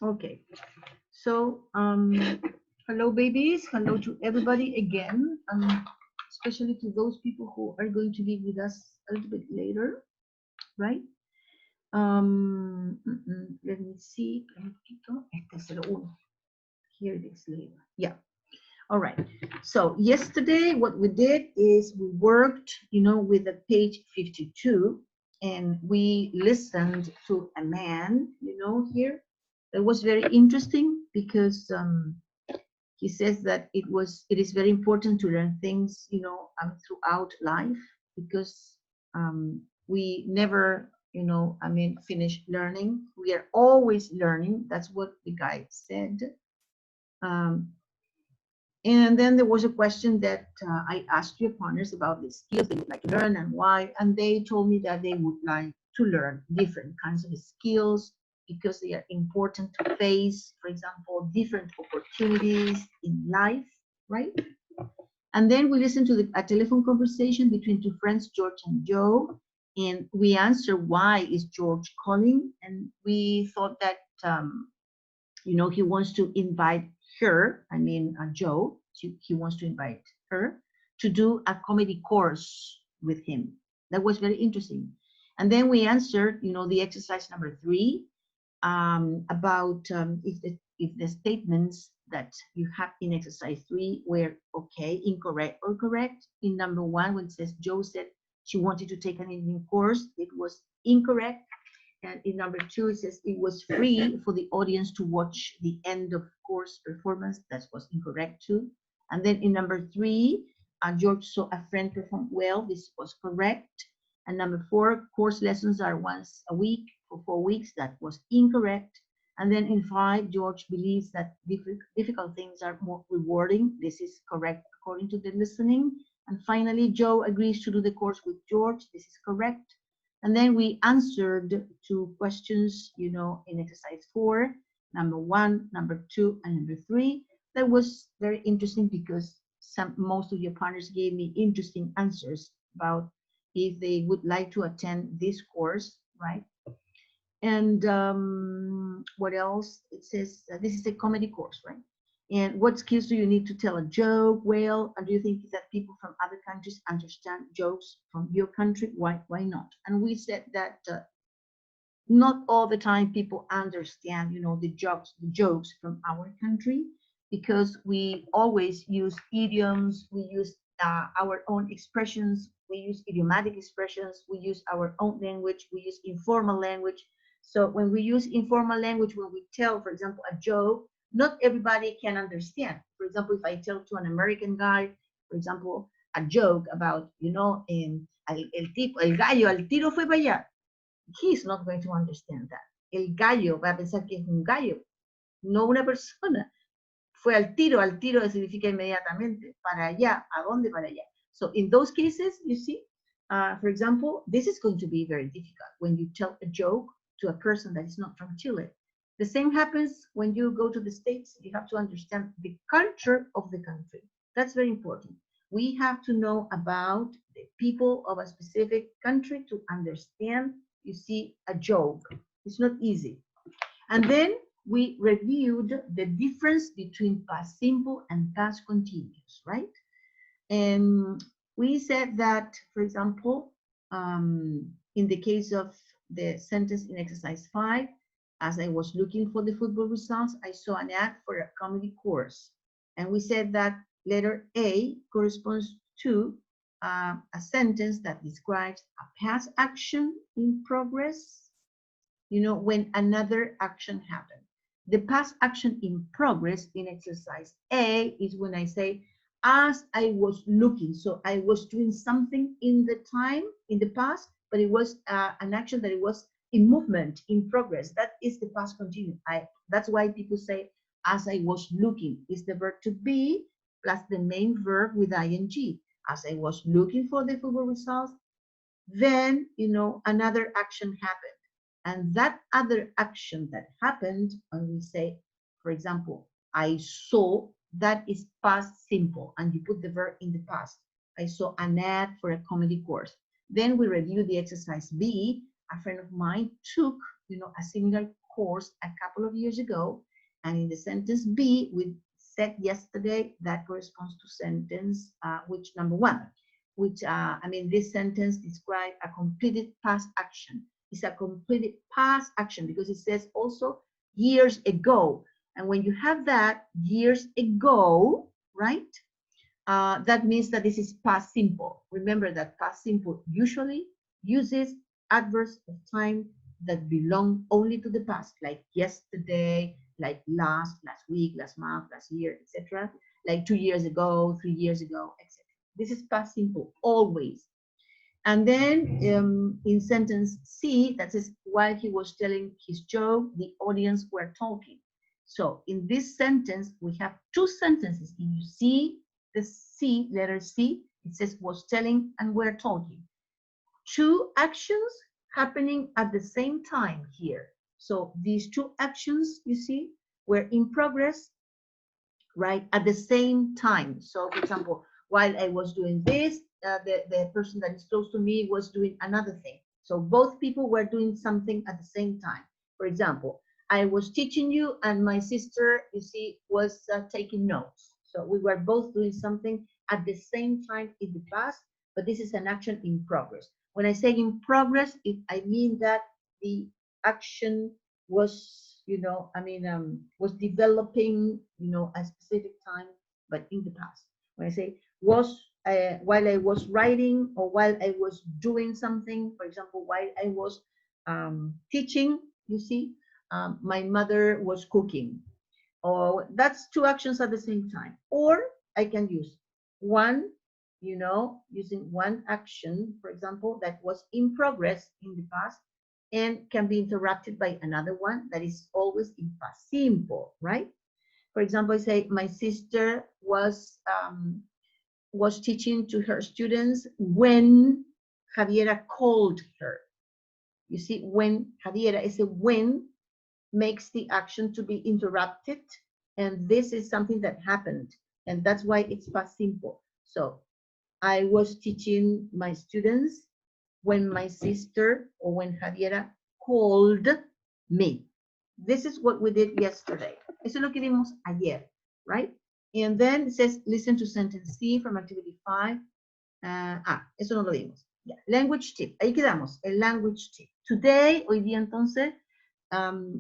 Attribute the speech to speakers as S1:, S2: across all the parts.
S1: Okay. So, hello, babies. Hello to everybody again, especially to those people who are going to be with us a little bit later, right? Let me see. Este es el uno. Here it is later. Yeah. All right. So yesterday, what we did is we worked, with the page 52, and we listened to a man, here. That was very interesting because he says that it is very important to learn things, throughout life because we never, finish learning. We are always learning. That's what the guy said. Um, and then there was a question that I asked your partners about the skills they would like to learn and why. And they told me that they would like to learn different kinds of skills because they are important to face, for example, different opportunities in life, right? And then we listened to a telephone conversation between two friends, George and Joe. And we answered, why is George calling? And we thought that, he wants to invite her, Joe, he wants to invite her to do a comedy course with him. That was very interesting. And then we answered, the exercise number 3 about if the statements that you have in exercise 3 were okay, incorrect, or correct. In number 1, when it says Joe said she wanted to take an evening course, it was incorrect. And in number 2, it says it was free for the audience to watch the end of course performance. That was incorrect too. And then in number 3, George saw a friend perform well. This was correct. And number 4, course lessons are once a week for 4 weeks. That was incorrect. And then in 5, George believes that difficult things are more rewarding. This is correct according to the listening. And finally, Joe agrees to do the course with George. This is correct. And then we answered 2 questions, in exercise 4, number 1, number 2, and number 3. That was very interesting because most of your partners gave me interesting answers about if they would like to attend this course, right? And what else? It says this is a comedy course, right? And what skills do you need to tell a joke well? And do you think that people from other countries understand jokes from your country? Why not? And we said that not all the time people understand, the jokes from our country, because we always use idioms, we use our own expressions, we use idiomatic expressions, we use our own language, we use informal language. So when we use informal language, when we tell, for example, a joke, not everybody can understand. For example, if I tell to an American guy, for example, a joke about, el gallo al tiro fue para allá, he's not going to understand that. El gallo va a pensar que es un gallo, no una persona. Fue al tiro significa inmediatamente, para allá, ¿a dónde para allá? So in those cases, you see, for example, this is going to be very difficult when you tell a joke to a person that is not from Chile. The same happens when you go to the States. You have to understand the culture of the country. That's very important. We have to know about the people of a specific country to understand, you see, a joke. It's not easy. And then we reviewed the difference between past simple and past continuous, right? And we said that, for example, in the case of the sentence in exercise 5, as I was looking for the football results, I saw an ad for a comedy course. And we said that letter A corresponds to a sentence that describes a past action in progress, when another action happened. The past action in progress in exercise A is when I say, as I was looking. So I was doing something in the past, but it was an action that it was in movement, in progress. That is the past continuous. That's why people say, as I was looking, is the verb to be plus the main verb with ing. As I was looking for the football results, then, another action happened. And that other action that happened, when we say, for example, I saw, that is past simple, and you put the verb in the past. I saw an ad for a comedy course. Then we review the exercise B. A friend of mine took, a similar course a couple of years ago. And in the sentence B, we said yesterday that corresponds to sentence, which number 1, which, this sentence describes a completed past action. It's a completed past action because it says also years ago. And when you have that years ago, right? That means that this is past simple. Remember that past simple usually uses adverbs of time that belong only to the past, like yesterday, like last week, last month, last year, etc. Like 2 years ago, 3 years ago, etc. This is past simple, always. And then in sentence C, that says, while he was telling his joke, the audience were talking. So in this sentence, we have 2 sentences. If you see the C, letter C, it says was telling and were talking. 2 actions happening at the same time here. So these 2 actions, you see, were in progress, right, at the same time. So for example, while I was doing this, the person that is close to me was doing another thing. So both people were doing something at the same time. For example, I was teaching you and my sister, you see, was taking notes. So we were both doing something at the same time in the past, but this is an action in progress. When I say in progress, I mean that the action was, was developing, a specific time, but in the past. When I say was, while I was writing or while I was doing something, for example, while I was teaching, you see, my mother was cooking. Or that's 2 actions at the same time. Or I can use one, using one action, for example, that was in progress in the past and can be interrupted by another one that is always in past simple, right? For example, I say my sister was teaching to her students when Javiera called her. You see, when Javiera is a when makes the action to be interrupted, and this is something that happened, and that's why it's past simple. So I was teaching my students when my sister or when Javiera called me. This is what we did yesterday. Eso es lo que vimos ayer, right? And then it says, listen to sentence C from activity 5. Eso no lo vimos. Yeah. Language tip. Ahí quedamos, el language tip. Today, hoy día entonces,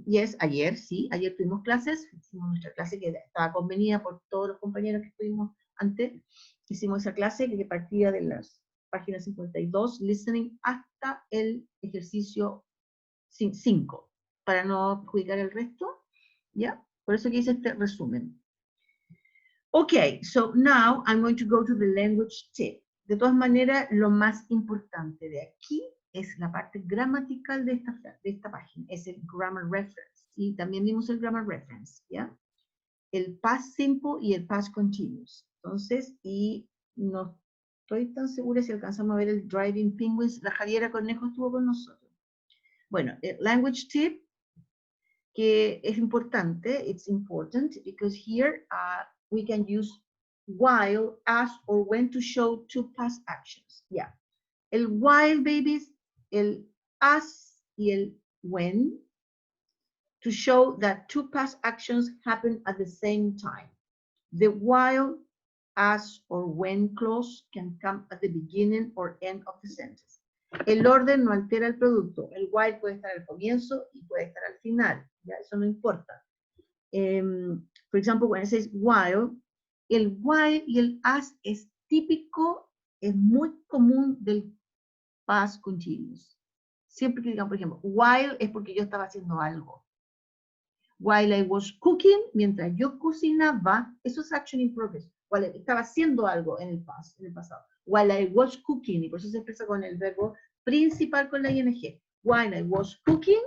S1: yes, ayer, sí, ayer tuvimos clases, hicimos nuestra clase que estaba convenida por todos los compañeros que estuvimos antes. Hicimos esa clase que partía de las páginas 52, listening, hasta el ejercicio 5, para no perjudicar el resto, ¿ya? Por eso que hice este resumen. Okay, so now I'm going to go to the language tip. De todas maneras, lo más importante de aquí es la parte gramatical de esta página, es el grammar reference. Y también vimos el grammar reference, ¿ya? El past simple y el past continuous. Entonces, y no estoy tan segura si alcanzamos a ver el driving penguins. La Javiera Cornejo estuvo con nosotros. Bueno, el language tip, que es importante, it's important, because here we can use while, as, or when to show 2 past actions. Yeah. El while, babies, el as y el when, to show that 2 past actions happen at the same time. The while, as, or when clause can come at the beginning or end of the sentence. El orden no altera el producto. El while puede estar al comienzo y puede estar al final. ¿Ya? Eso no importa. For example, when it says while, el while y el as es típico, es muy común del past continuous. Siempre que digan, por ejemplo, while es porque yo estaba haciendo algo. While I was cooking, mientras yo cocinaba, eso es action in progress. While estaba haciendo algo en el pasado. While I was cooking, y por eso se expresa con el verbo principal con la ing. While I was cooking,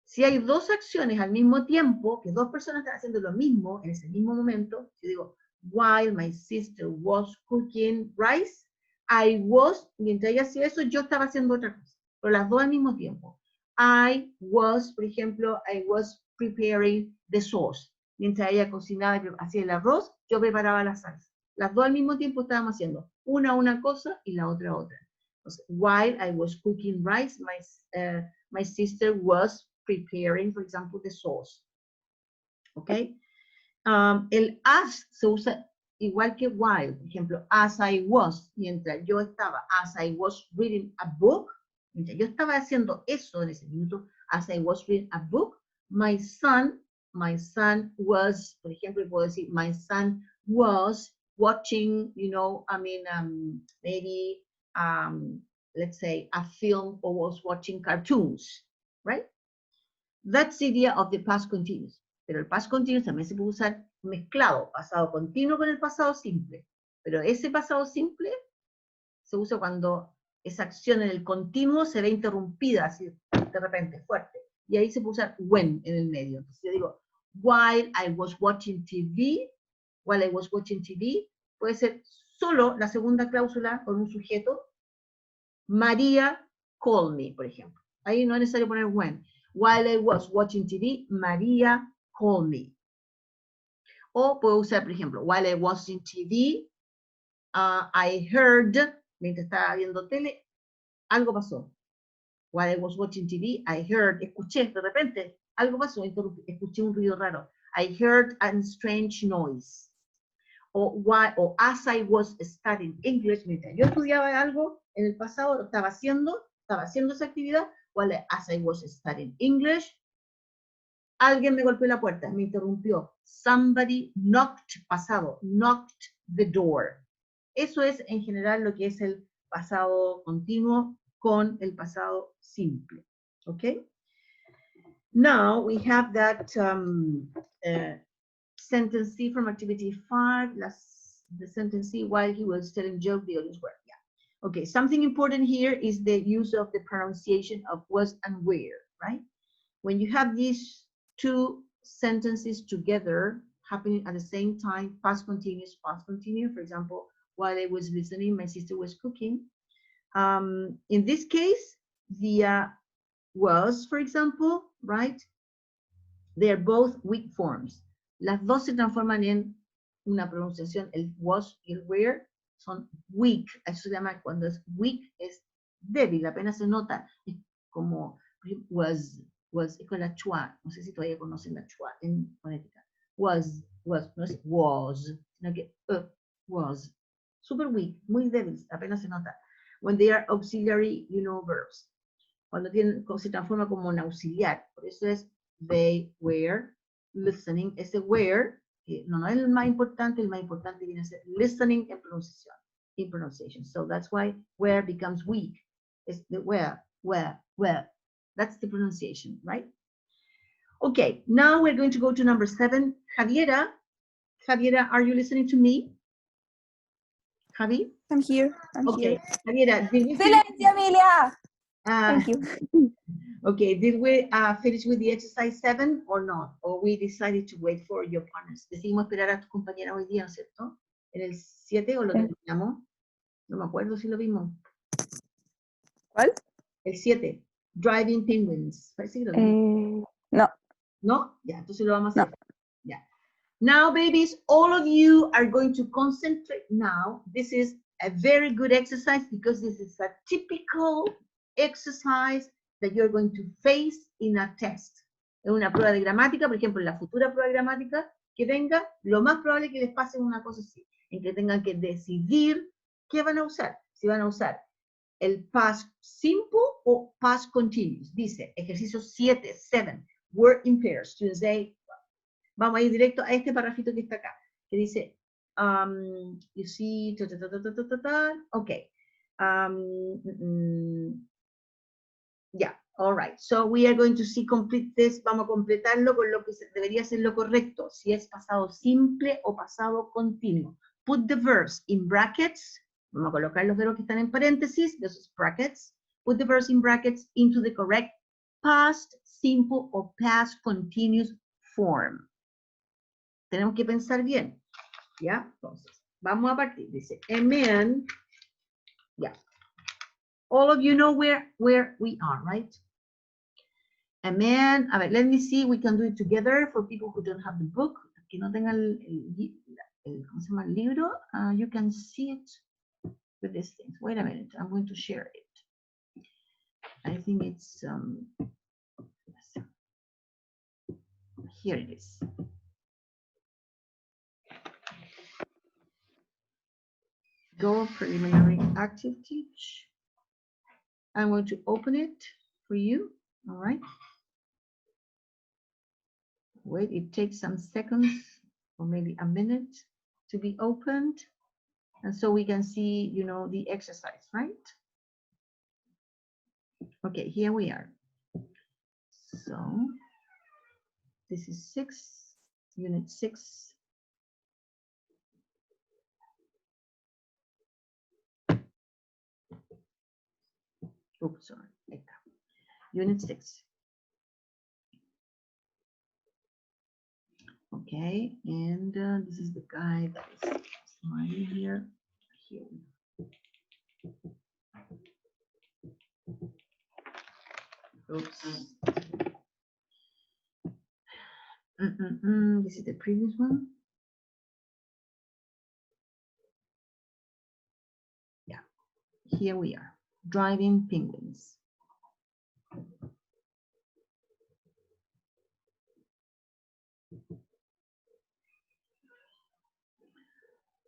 S1: si hay 2 acciones al mismo tiempo, que 2 personas están haciendo lo mismo en ese mismo momento, yo digo, while my sister was cooking rice, I was, mientras ella hacía eso, yo estaba haciendo otra cosa, pero las 2 al mismo tiempo. I was, por ejemplo, I was preparing the sauce. Mientras ella cocinaba y hacía el arroz, yo preparaba la salsa. Las 2 al mismo tiempo estábamos haciendo una cosa y la otra. Entonces, while I was cooking rice, my sister was preparing, for example, the sauce. ¿Ok? El as se usa igual que while. Por ejemplo, as I was, mientras yo estaba, as I was reading a book, mientras yo estaba haciendo eso en ese minuto, as I was reading a book, my son was, por ejemplo, puedo decir, my son was watching, you know, I mean, maybe, let's say, a film or was watching cartoons, right? That's the idea of the past continuous. Pero el past continuous también se puede usar mezclado, pasado continuo con el pasado simple. Pero ese pasado simple se usa cuando esa acción en el continuo se ve interrumpida, así de repente, fuerte. Y ahí se puede usar when en el medio. Entonces yo digo, while I was watching TV, puede ser solo la segunda cláusula con un sujeto, María called me, por ejemplo. Ahí no es necesario poner when. While I was watching TV, María called me. O puedo usar, por ejemplo, while I was watching TV, I heard, mientras estaba viendo tele, algo pasó. While I was watching TV, I heard, escuché, de repente, algo pasó, escuché un ruido raro. I heard a strange noise. O as I was studying English, mientras yo estudiaba algo en el pasado, lo estaba haciendo esa actividad, as I was studying English, alguien me golpeó la puerta, me interrumpió. Somebody knocked, pasado, knocked the door. Eso es en general lo que es el pasado continuo con el pasado simple. ¿Ok? Now we have that sentence C from activity 5, the sentence C, while he was telling joke, the audience were. Yeah. Okay, something important here is the use of the pronunciation of was and where, right? When you have these two sentences together happening at the same time, past continuous, for example, while I was listening, my sister was cooking. In this case, the was, for example, right? They are both weak forms. Las dos se transforman en una pronunciación, el was y el where son weak. Eso se llama, cuando es weak, es débil, apenas se nota. Es como was, es con la chua. No sé si todavía conocen la chua en fonética. Was, no es was, sino que was. Super weak, muy débil, apenas se nota. When they are auxiliary, you know, verbs. Cuando se transforma como un auxiliar. Por eso es they were listening. Ese were, no es el más importante viene a ser listening en pronunciation. So that's why where becomes weak. It's the where. That's the pronunciation, right? Okay, now we're going to go to number 7. Javiera, are you listening to me? Javi?
S2: I'm here.
S1: Okay, Javiera, did we
S2: Silencio, Emilia! Thank you.
S1: Okay, did we finish with the exercise 7 or not? Or we decided to wait for your partners? Decidimos esperar a tu compañera hoy día, ¿no es cierto? ¿En el 7 o lo terminamos? No me acuerdo si lo vimos.
S2: ¿Cuál?
S1: El 7, Driving Penguins. Parece que lo vimos.
S2: No.
S1: ¿No? Ya, entonces lo vamos a hacer. No. Ya. Now, babies, all of you are going to concentrate now. This is a very good exercise because this is a typical exercise that you're going to face in a test. En una prueba de gramática, por ejemplo, en la futura prueba de gramática que venga, lo más probable es que les pase una cosa así, en que tengan que decidir qué van a usar. Si van a usar el past simple o past continuous. Dice, ejercicio 7, word in pairs. Students say, vamos a ir directo a este parrafito que está acá, que dice, you see, okay. Yeah, all right. So we are going to see complete this. Vamos a completarlo con lo que debería ser lo correcto, si es pasado simple o pasado continuo. Put the verbs in brackets. Vamos a colocar los verbos que están en paréntesis, esos brackets. Put the verbs in brackets into the correct past simple or past continuous form. Tenemos que pensar bien, ¿ya? Entonces, vamos a partir. Dice, a man, yeah. All of you know where we are, right? A man, a ver, let me see, we can do it together for people who don't have the book, que no tengan ¿cómo se llama? El libro. You can see it with these things. Wait a minute, I'm going to share it. I think it's, Here it is. Go preliminary active teach. I'm going to open it for you. All right. Wait, it takes some seconds or maybe a minute to be opened. And so we can see, you know, the exercise, right? Okay, here we are. So this is unit 6. Oops, sorry. Unit 6. Okay, and this is the guy that is smiling here. Here. Oops. This is the previous one. Yeah, here we are, driving penguins.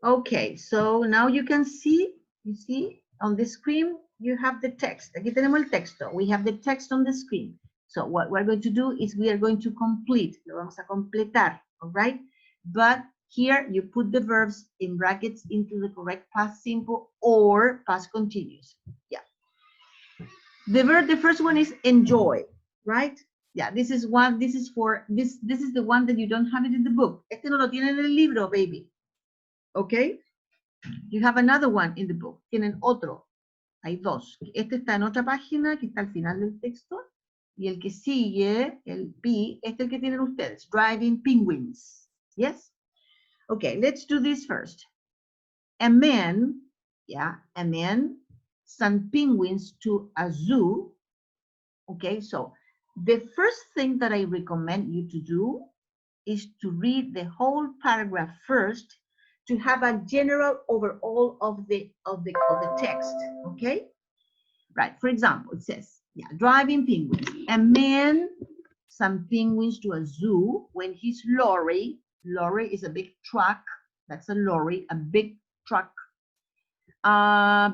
S1: Okay, so now you can see, you see on the screen, you have the text. Aquí tenemos el texto. We have the text on the screen. So what we're going to do is we are going to complete. Lo vamos a completar, all right? But here you put the verbs in brackets into the correct past simple or past continuous. Yeah. The verb, the first one is enjoy, right? Yeah, this is one, this is for, this is the one that you don't have it in the book. Este no lo tiene en el libro, baby. Okay? You have another one in the book. Tienen otro. Hay dos. Este está en otra página que está al final del texto. Y el que sigue, el P, este es el que tienen ustedes. Driving penguins. Yes? Okay, let's do this first. A man, yeah, a man sent penguins to a zoo. Okay, so the first thing that I recommend you to do is to read the whole paragraph first to have a general overall of the text. Okay, right. For example, it says, yeah, driving penguins. A man sent penguins to a zoo when his lorry is a big truck. That's a lorry, a big truck.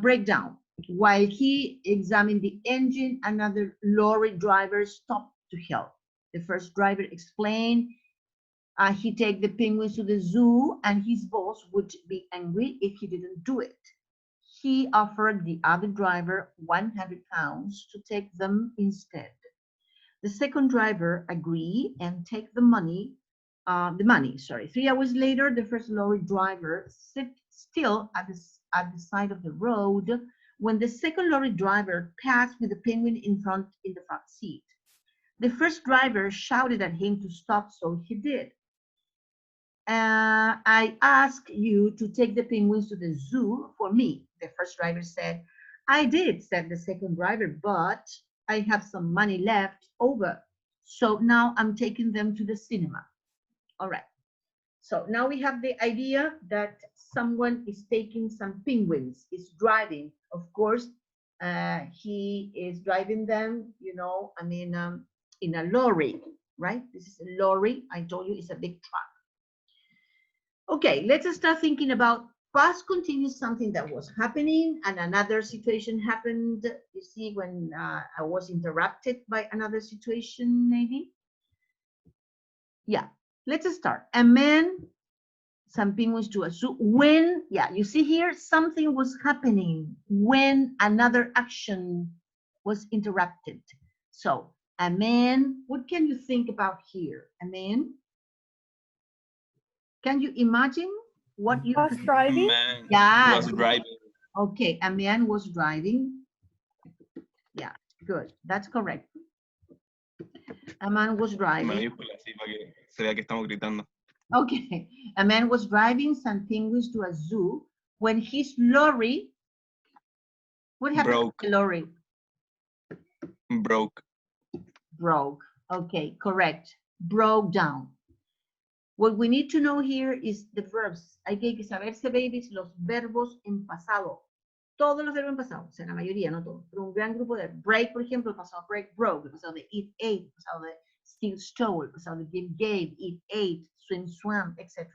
S1: Breakdown. While he examined the engine, another lorry driver stopped to help. The first driver explained he take the penguins to the zoo and his boss would be angry if he didn't do it. He offered the other driver 100 pounds to take them instead. The second driver agreed and take the money. 3 hours later, the first lorry driver sit still at the side of the road when the second lorry driver passed with the penguin in the front seat. The first driver shouted at him to stop, so he did. I asked you to take the penguins to the zoo for me, the first driver said. I did, said the second driver, but I have some money left over. So now I'm taking them to the cinema. All right. So now we have the idea that someone is taking some penguins, is driving. Of course, he is driving them, you know, I mean, in a lorry, right? This is a lorry. I told you it's a big truck. Okay, let's start thinking about past continuous, something that was happening and another situation happened. You see, when I was interrupted by another situation, maybe. Yeah, let's start. A man, some penguins to a zoo. When, yeah, you see here, something was happening when another action was interrupted. So, a man, what can you think about here? A man? Can you imagine what you
S2: was driving?
S3: Man
S1: yeah,
S3: was driving.
S1: Okay, a man was driving. Yeah, good. That's correct. A man was driving.
S3: Mayúscula, así para que se vea que estamos gritando.
S1: Okay, a man was driving some penguins to a zoo when his lorry, what happened
S3: Broke.
S1: to the lorry?
S3: Broke.
S1: Broke. Okay, correct. Broke down. What we need to know here is the verbs. Hay que saberse, babies, los verbos en pasado. Todos los verbos en pasado, o sea, la mayoría, no todos, pero un gran grupo de break, por ejemplo, el pasado break, broke, el pasado de eat, ate, el pasado de steal, stole, pasado de give, gave, eat, ate, swim, swam, etc.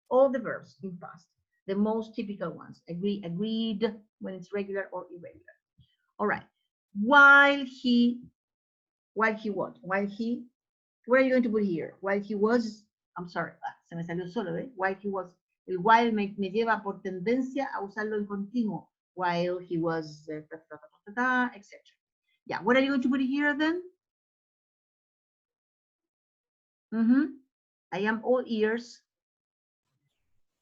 S1: All the verbs in past. The most typical ones. Agree, agreed, when it's regular or irregular. All right. While he what? What are you going to put here? While he was, I'm sorry, se me salió solo, ¿eh? While he was, el while me lleva por tendencia a usarlo en continuo. While he was, etc. Yeah, what are you going to put here then? I am all ears.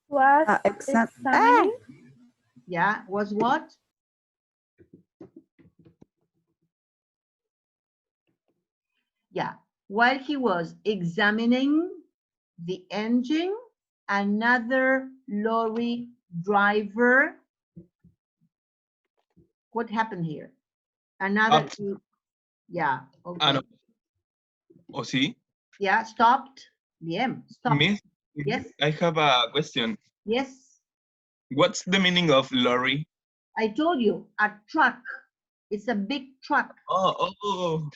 S2: Was examining.
S1: Yeah, was what? Yeah, while he was examining the engine, another lorry driver. What happened here? Another, yeah, okay.
S3: No. ¿O sí?
S1: Yeah, stopped. Bien, stopped.
S3: Miss,
S1: Yes.
S3: I have a question.
S1: Yes.
S3: What's the meaning of lorry?
S1: I told you, a truck. It's a big truck.
S3: Oh.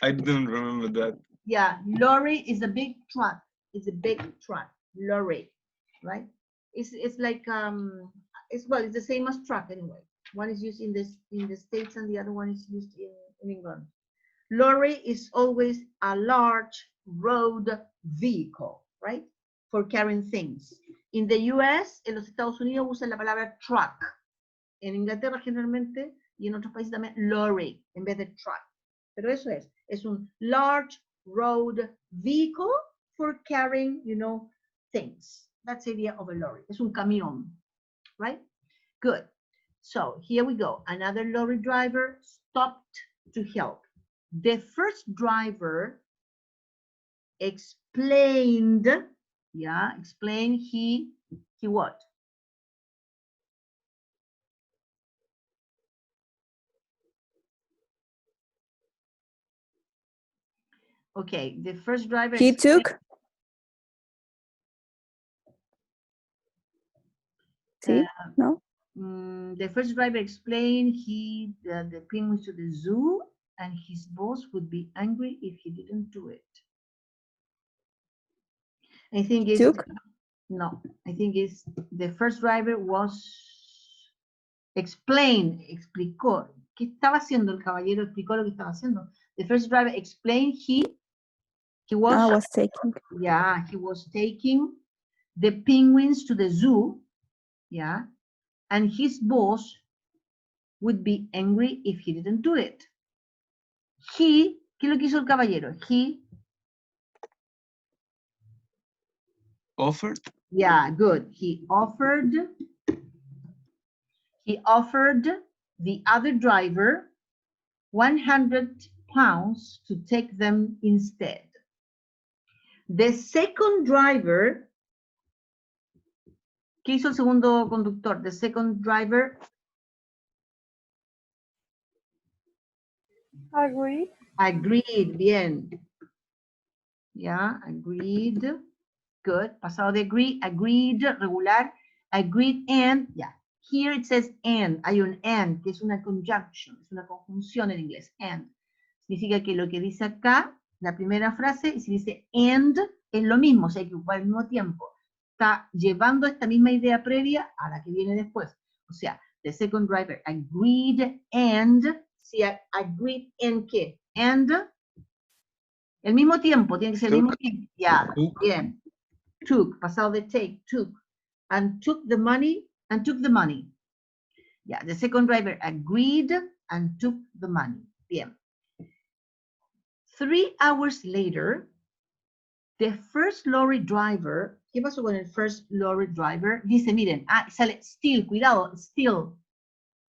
S3: I didn't remember that.
S1: Yeah, lorry is a big truck. It's a big truck. Lorry, right? It's like it's the same as truck anyway. One is used in the States and the other one is used in England. Lorry is always a large road vehicle, right? For carrying things. In the US, en los Estados Unidos usan la palabra truck. En Inglaterra generalmente y en otros países también lorry en vez de truck. Pero eso es un large road vehicle for carrying, things. That's the idea of a lorry. Es un camión, right? Good. So here we go. Another lorry driver stopped to help. The first driver explained, he what? Okay, the first driver.
S2: He took. See? No?
S1: The first driver explained the penguins to the zoo, and his boss would be angry if he didn't do it. I think it's I think it's the first driver explicó. ¿Qué estaba haciendo el caballero? Explicó lo que estaba haciendo. The first driver explained he was
S2: taking.
S1: Yeah, he was taking the penguins to the zoo. Yeah, and his boss would be angry if he didn't do it. ¿Qué es lo que hizo el caballero? He
S3: offered.
S1: Yeah, good. He offered the other driver 100 pounds to take them instead. The second driver, ¿qué hizo el segundo conductor? The second driver agreed, bien. Yeah, agreed. Good. Pasado de agree, agreed, regular, agreed and, yeah. Here it says and, hay un and, que es una conjunction, es una conjunción en inglés, and. Significa que lo que dice acá, la primera frase, si dice and, es lo mismo, o sea, que al mismo tiempo está llevando esta misma idea previa a la que viene después. O sea, the second driver agreed and, si agreed en qué? And, el mismo tiempo, tiene que ser el mismo tiempo. Ya, bien. Took, pasado de take, took. And took the money, Yeah, the second driver agreed and took the money. Bien. 3 hours later, the first lorry driver, ¿qué pasó con el first lorry driver? Dice, miren, sale still, cuidado, still.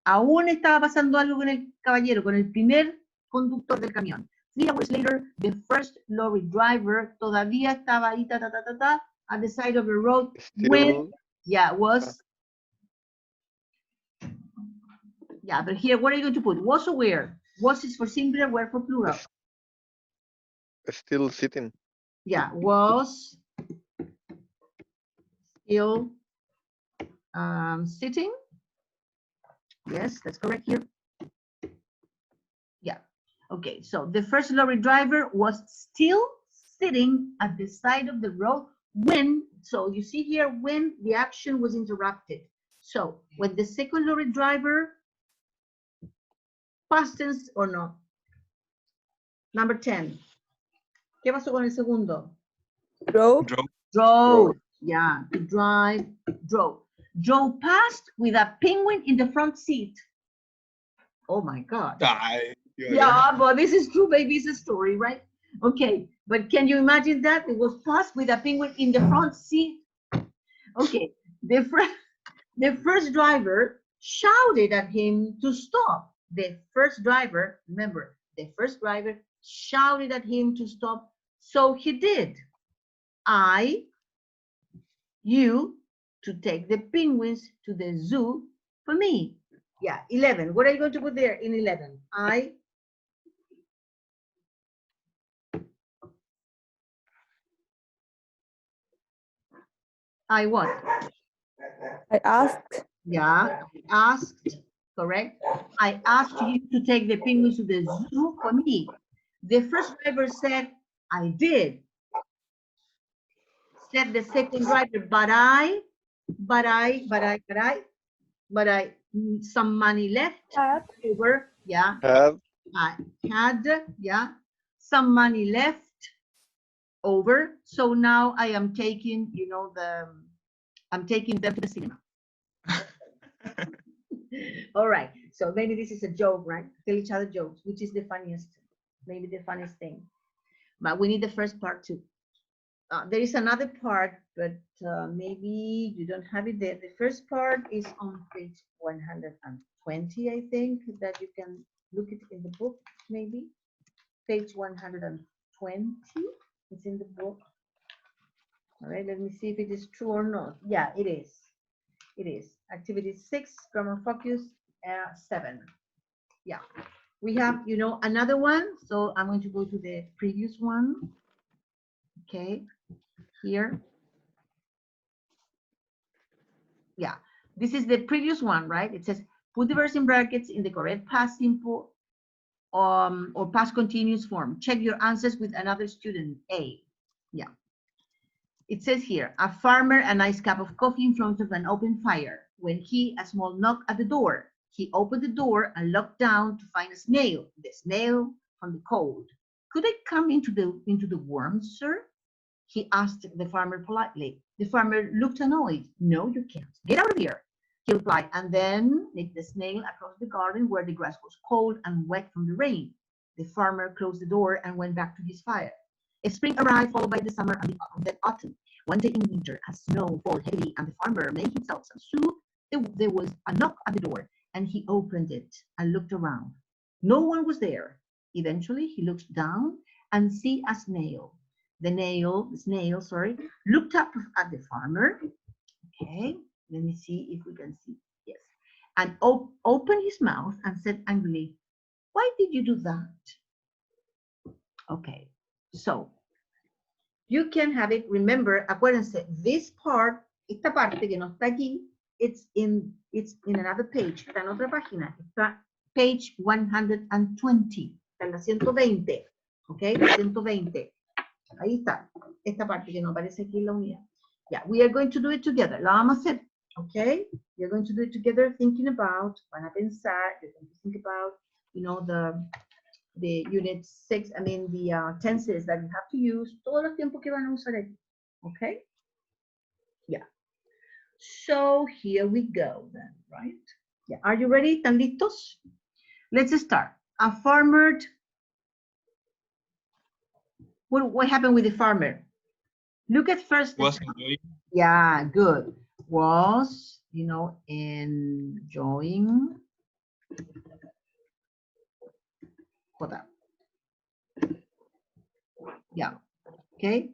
S1: Aún estaba pasando algo con el caballero, con el primer conductor del camión. 3 hours later, the first lorry driver todavía estaba ahí, at the side of the road.
S4: Still,
S1: was. Yeah, but here, what are you going to put? Was or where? Was is for singular, where for plural?
S4: Still sitting.
S1: Yeah, was still sitting. Yes, that's correct here. Yeah. Okay, so the first lorry driver was still sitting at the side of the road when, so you see here, when the action was interrupted. So when the second lorry driver past tense or no. Number 10. ¿Qué pasó con el segundo?
S2: Drove.
S1: Drove. Yeah, to drive, drove. Drove past with a penguin in the front seat. Oh my God. Yeah, but this is true, baby. It's a story, right? Okay, but can you imagine that? It was past with a penguin in the front seat. Okay, the first driver shouted at him to stop. The first driver, remember, the first driver shouted at him to stop. So he did. You to take the penguins to the zoo for me. Yeah, 11. What are you going to put there in 11? I what?
S2: I asked.
S1: Yeah, asked, correct. I asked you to take the penguins to the zoo for me. The first driver said, I did. Said the second driver, but I, some money left over, yeah. I had, yeah, some money left over. So now I am taking, you know, I'm taking them to the cinema. All right, so maybe this is a joke, right? Tell each other jokes, which is the funniest, maybe the funniest thing. But we need the first part too. There is another part, but maybe you don't have it there. The first part is on page 120, I think, that you can look it in the book, maybe. Page 120, it's in the book. All right, let me see if it is true or not. Yeah, it is. It is. Activity 6, grammar focus 7. Yeah, we have, you know, another one. So I'm going to go to the previous one. Okay, here. Yeah, this is the previous one, right? It says put the verbs in brackets in the correct past simple or past continuous form. Check your answers with another student. A. Yeah. It says here, a farmer, a nice cup of coffee in front of an open fire. When he, a small knock at the door. He opened the door and looked down to find a snail. The snail from the cold. Could I come into the warmth, sir? He asked the farmer politely. The farmer looked annoyed. No, you can't. Get out of here, he replied, and then led the snail across the garden where the grass was cold and wet from the rain. The farmer closed the door and went back to his fire. Spring arrived, followed by the summer and the autumn. One day in winter, as snow fell heavily and the farmer made himself some soup, there was a knock at the door, and he opened it and looked around. No one was there. Eventually, he looked down and see a snail. The snail, looked up at the farmer. Okay, let me see if we can see. Yes, and opened his mouth and said angrily, "Why did you do that?" Okay, so you can have it. Remember, acuérdense, this part, esta parte que no está aquí, it's in another page. Está en otra página. Está page 120. Está en la 120. Okay, 120. Ahí está, esta parte que no aparece aquí en la unidad. Yeah, we are going to do it together. La vamos a hacer, okay? We are going to do it together, thinking about, van a pensar, you're going to think about, you know, the unit 6, I mean, the tenses that you have to use, todos los tiempos que van a usar aquí, okay? Yeah. So here we go then, right? Yeah, are you ready? ¿Están listos? Let's start. A farmer. What happened with the farmer? Look at first.
S3: Was enjoying.
S1: Yeah, good. Was, you know, enjoying. Hold up. Yeah, okay.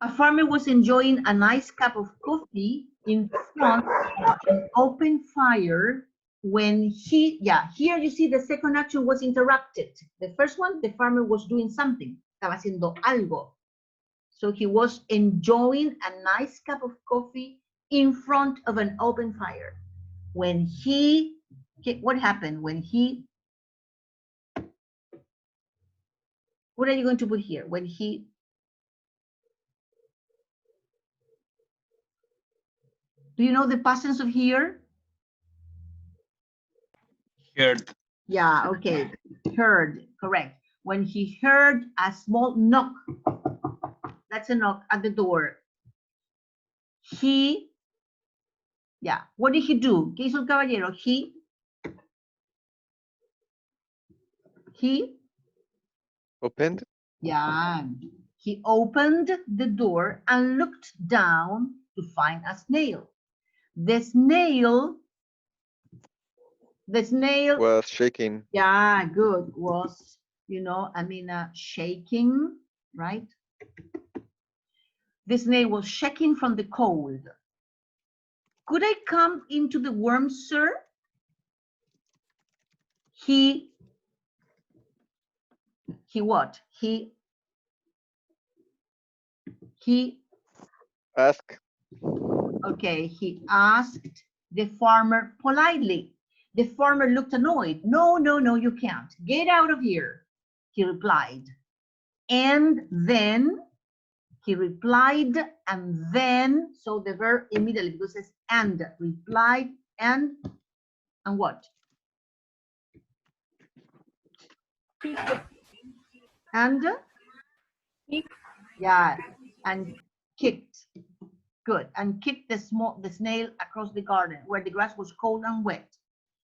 S1: A farmer was enjoying a nice cup of coffee in front of an open fire when he, yeah, here you see the second action was interrupted. The first one, the farmer was doing something. Estaba haciendo algo. So he was enjoying a nice cup of coffee in front of an open fire. When he, what happened? When he What are you going to put here? When he, do you know the past tense of hear?
S3: Heard.
S1: Yeah, okay. Heard, correct. When he heard a small knock, that's a knock at the door. He, yeah, what did he do? ¿Qué hizo el caballero? He,
S4: Opened.
S1: yeah, he opened the door and looked down to find a snail. The snail,
S4: Was shaking.
S1: yeah, good, was, shaking, right? The snail was shaking from the cold. Could I come into the worm, sir? He what? He
S4: Ask.
S1: okay, he asked the farmer politely. The farmer looked annoyed. No, no, no, you can't. Get out of here, he replied. And then, he replied, and then, so the verb immediately, because it says and, replied, and what? And? Yeah, and kicked. Good, and kicked the snail across the garden where the grass was cold and wet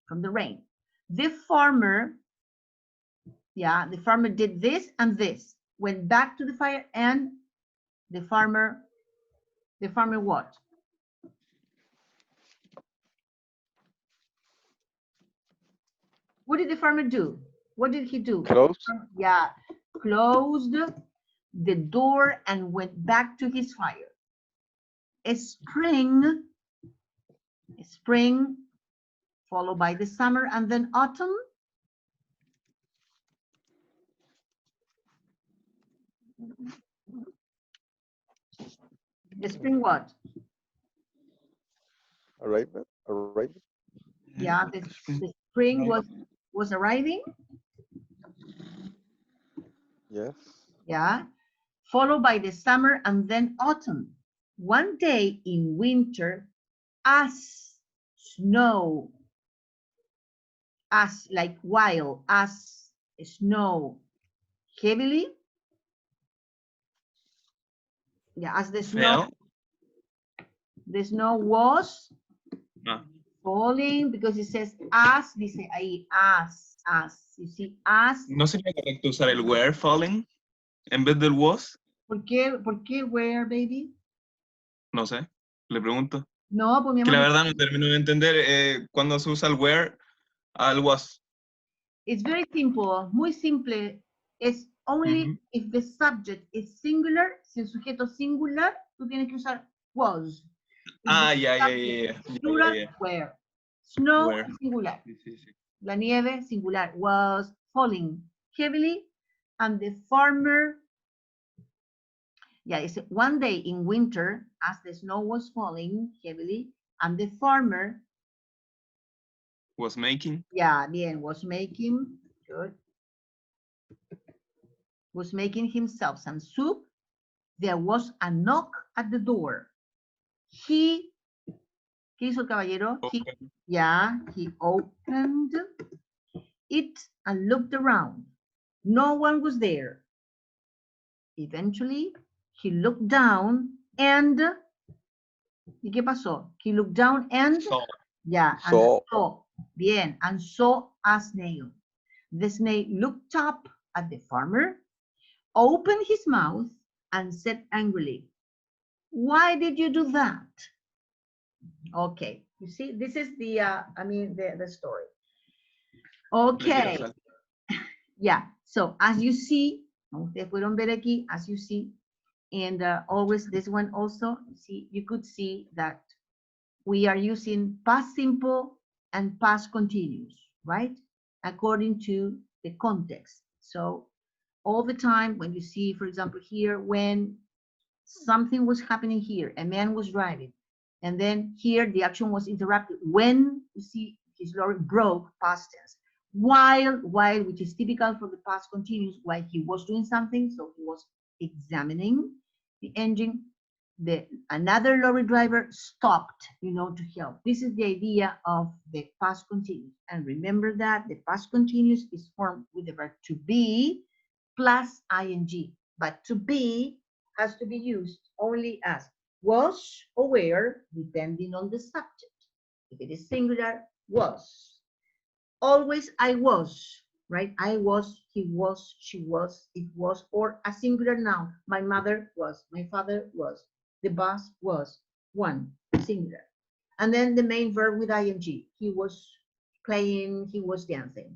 S1: from the rain. The farmer, yeah, the farmer did this and this, went back to the fire, and the farmer what? What did the farmer do? What did he do?
S4: Close.
S1: Yeah, closed the door and went back to his fire. Spring, followed by the summer, and then autumn. The spring what?
S4: Arrived.
S1: Yeah, the spring was arriving.
S4: Yes.
S1: Yeah, followed by the summer and then autumn. One day in winter, as snow, as like while, as snow heavily. Yeah, as the snow was falling, because it says as, dice ahí, as, you see, as.
S3: ¿No sería correcto usar el were falling en vez del was?
S1: ¿Por qué where, baby?
S3: No sé, le pregunto.
S1: No, pues mi
S3: Que
S1: amor.
S3: la verdad no termino de entender cuando se usa el were al was.
S1: It's very simple, muy simple. It's only if the subject is singular, si el sujeto singular, tú tienes que usar was.
S3: Yeah.
S1: Plural, where. Snow,
S3: Where.
S1: singular.
S3: Sí.
S1: La nieve, singular, was falling heavily, and the farmer, yeah, it's one day in winter, as the snow was falling heavily, and the farmer,
S3: Was making.
S1: yeah, bien, was making, good, was making himself some soup. There was a knock at the door. ¿Qué hizo el caballero? He opened it and looked around. No one was there. Eventually, he looked down and, ¿y qué pasó? He looked down and, yeah, and saw, bien, and saw a snail. The snail looked up at the farmer, opened his mouth, and said angrily, "Why did you do that?" Okay, you see, this is the, the story. Okay, yeah, so as you see, ustedes pudieron ver aquí, as you see, and always this one also, see, you could see that we are using past simple and past continuous, right? According to the context. So all the time when you see, for example, here, when something was happening here, a man was driving, and then here the action was interrupted. When you see his lorry broke, past tense. while, which is typical for the past continuous, while he was doing something, so he was examining the engine. Another lorry driver stopped, to help. This is the idea of the past continuous. And remember that the past continuous is formed with the verb to be plus ing. But to be has to be used only as was or were, depending on the subject. If it is singular, was. Always I was, right? I was, he was, she was, it was, or a singular noun. My mother was, my father was, the bus was, one, singular. And then the main verb with ing. He was playing, he was dancing.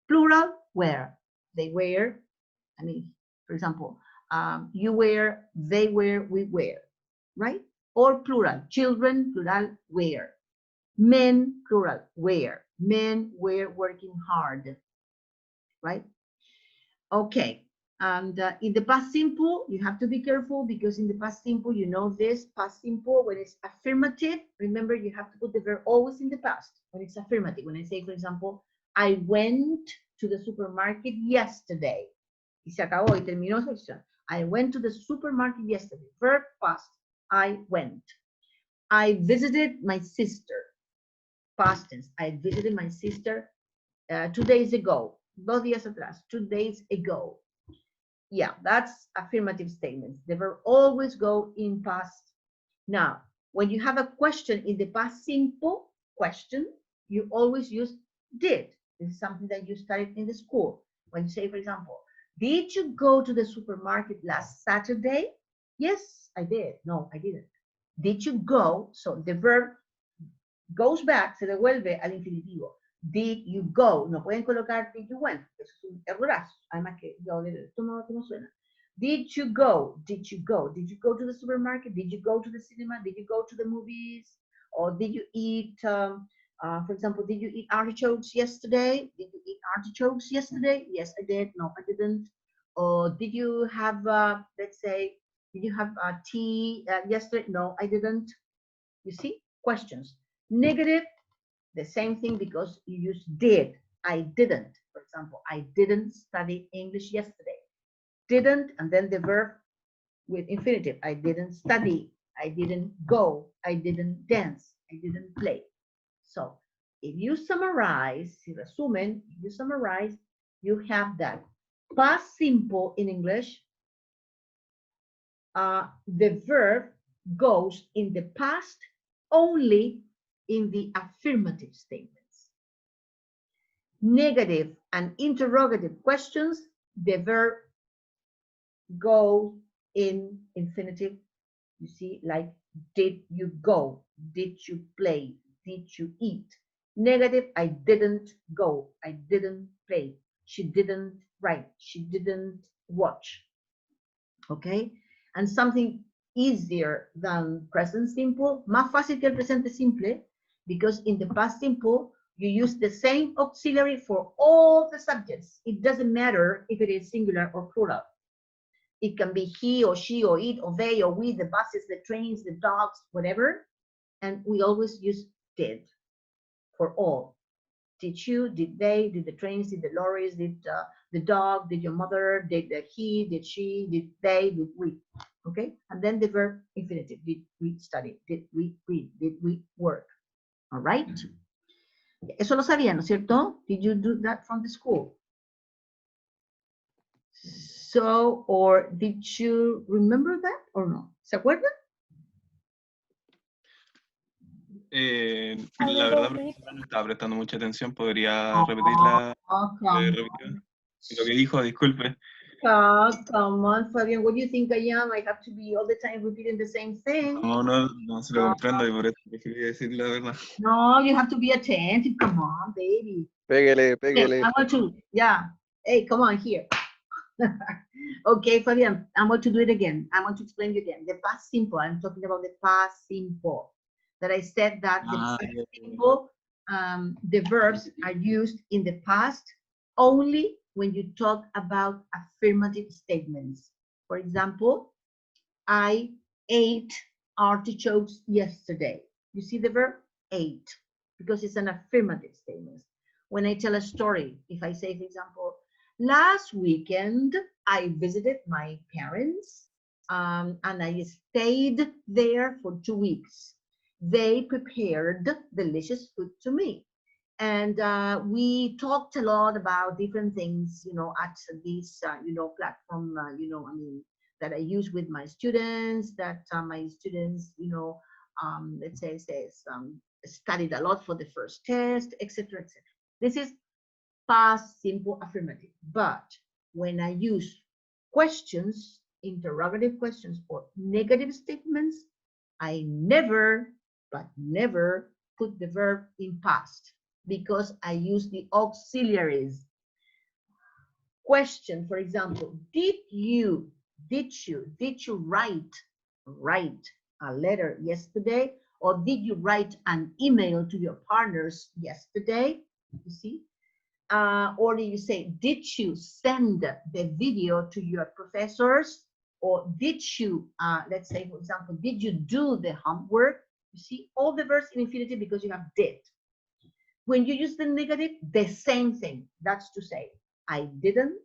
S1: Plural, were. They were, for example, you were, they were, we were, right? Or plural, children, plural, were. Men, plural, were. Men were working hard, right? Okay, and in the past simple, you have to be careful because in the past simple, this past simple, when it's affirmative, remember you have to put the verb always in the past when it's affirmative. When I say, for example, I went to the supermarket yesterday. Y se acabó y terminó esa acción. I went to the supermarket yesterday. Verb past, I went. I visited my sister. Past tense, I visited my sister 2 days ago. 2 días atrás, 2 days ago. Yeah, that's affirmative statements. They will always go in past. Now, when you have a question in the past simple question, you always use did. This is something that you studied in the school. When you say, for example, did you go to the supermarket last Saturday? Yes, I did. No, I didn't. Did you go? So the verb goes back, se devuelve al infinitivo. Did you go? No pueden colocar did you went. Eso es un errorazo. Además que yo del estómago que no suena. Did you go? Did you go? Did you go to the supermarket? Did you go to the cinema? Did you go to the movies? Or did you eat, for example, did you eat artichokes yesterday? Did you eat artichokes yesterday? Yes, I did. No, I didn't. Or did you have, let's say, did you have tea yesterday? No, I didn't. You see? Questions. Negative, the same thing because you use did. I didn't. For example, I didn't study English yesterday. Didn't, and then the verb with infinitive. I didn't study. I didn't go. I didn't dance. I didn't play. So if you summarize, si resumen, if you summarize, you have that past simple in English. The verb goes in the past only in the affirmative statements. Negative and interrogative questions, the verb goes in infinitive. You see, like, did you go? Did you play? Did you eat? Negative, I didn't go. I didn't play. She didn't write. She didn't watch. Okay? And something easier than present simple, más fácil que el presente simple, because in the past simple, you use the same auxiliary for all the subjects. It doesn't matter if it is singular or plural. It can be he or she or it or they or we, the buses, the trains, the dogs, whatever. And we always use did for all. Did you, did they, did the trains, did the lorries, did the dog, did your mother, did he, did she, did they, did we. Okay? And then the verb infinitive. Did we study? Did we read? Did we work? All right? Eso lo sabían, ¿no es cierto? Did you do that from the school? So, or did you remember that or no? ¿Se acuerdan?
S3: La verdad, profesora, no estaba prestando mucha atención. ¿Podría repetirla? Lo que dijo, disculpe.
S1: Come on, Fabian, what do you think I am? I have to be all the time repeating the same thing.
S3: No se lo comprendo y por eso preferí decir la verdad.
S1: No, you have to be attentive. Come on, baby.
S4: Pégale,
S1: Okay,
S4: pégale.
S1: I want to, yeah. Hey, come on here. Okay, Fabian, I'm going to do it again. I want to explain it again. The past simple, I'm talking about the past simple. That I said that the past simple, the verbs are used in the past only when you talk about affirmative statements. For example, I ate artichokes yesterday. You see the verb ate because it's an affirmative statement. When I tell a story, if I say, for example, last weekend I visited my parents and I stayed there for 2 weeks. They prepared delicious food to me. And we talked a lot about different things, you know, at this, you know, platform, you know, I mean, that I use with my students, that my students, you know, let's say, studied a lot for the first test, etc., etc. This is past simple affirmative. But when I use questions, interrogative questions, or negative statements, I never, but never put the verb in past because I use the auxiliaries. Question, for example, did you write a letter yesterday? Or did you write an email to your partners yesterday? You see? Or do you say, did you send the video to your professors? Or did you, let's say, for example, did you do the homework? You see, all the verbs in infinitive because you have did. When you use the negative, the same thing. That's to say, I didn't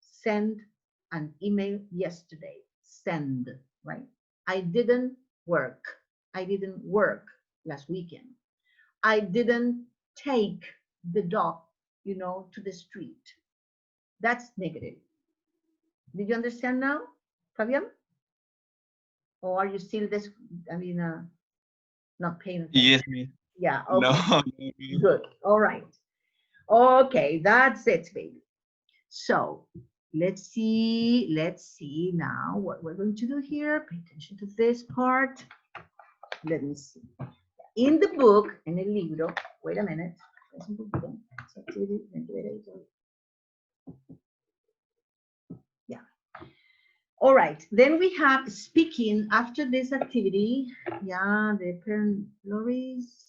S1: send an email yesterday. Send, right? I didn't work. I didn't work last weekend. I didn't take the dog, you know, to the street. That's negative. Did you understand now, Fabian? Or are you still this, I mean, not paying attention?
S3: Yes, miss.
S1: Yeah, okay.
S3: No.
S1: Good, all right. Okay, that's it, baby. So let's see now what we're going to do here. Pay attention to this part. Let me see. In the book, en el libro, wait a minute. Yeah. All right, then we have speaking after this activity. Yeah, the parent Loris.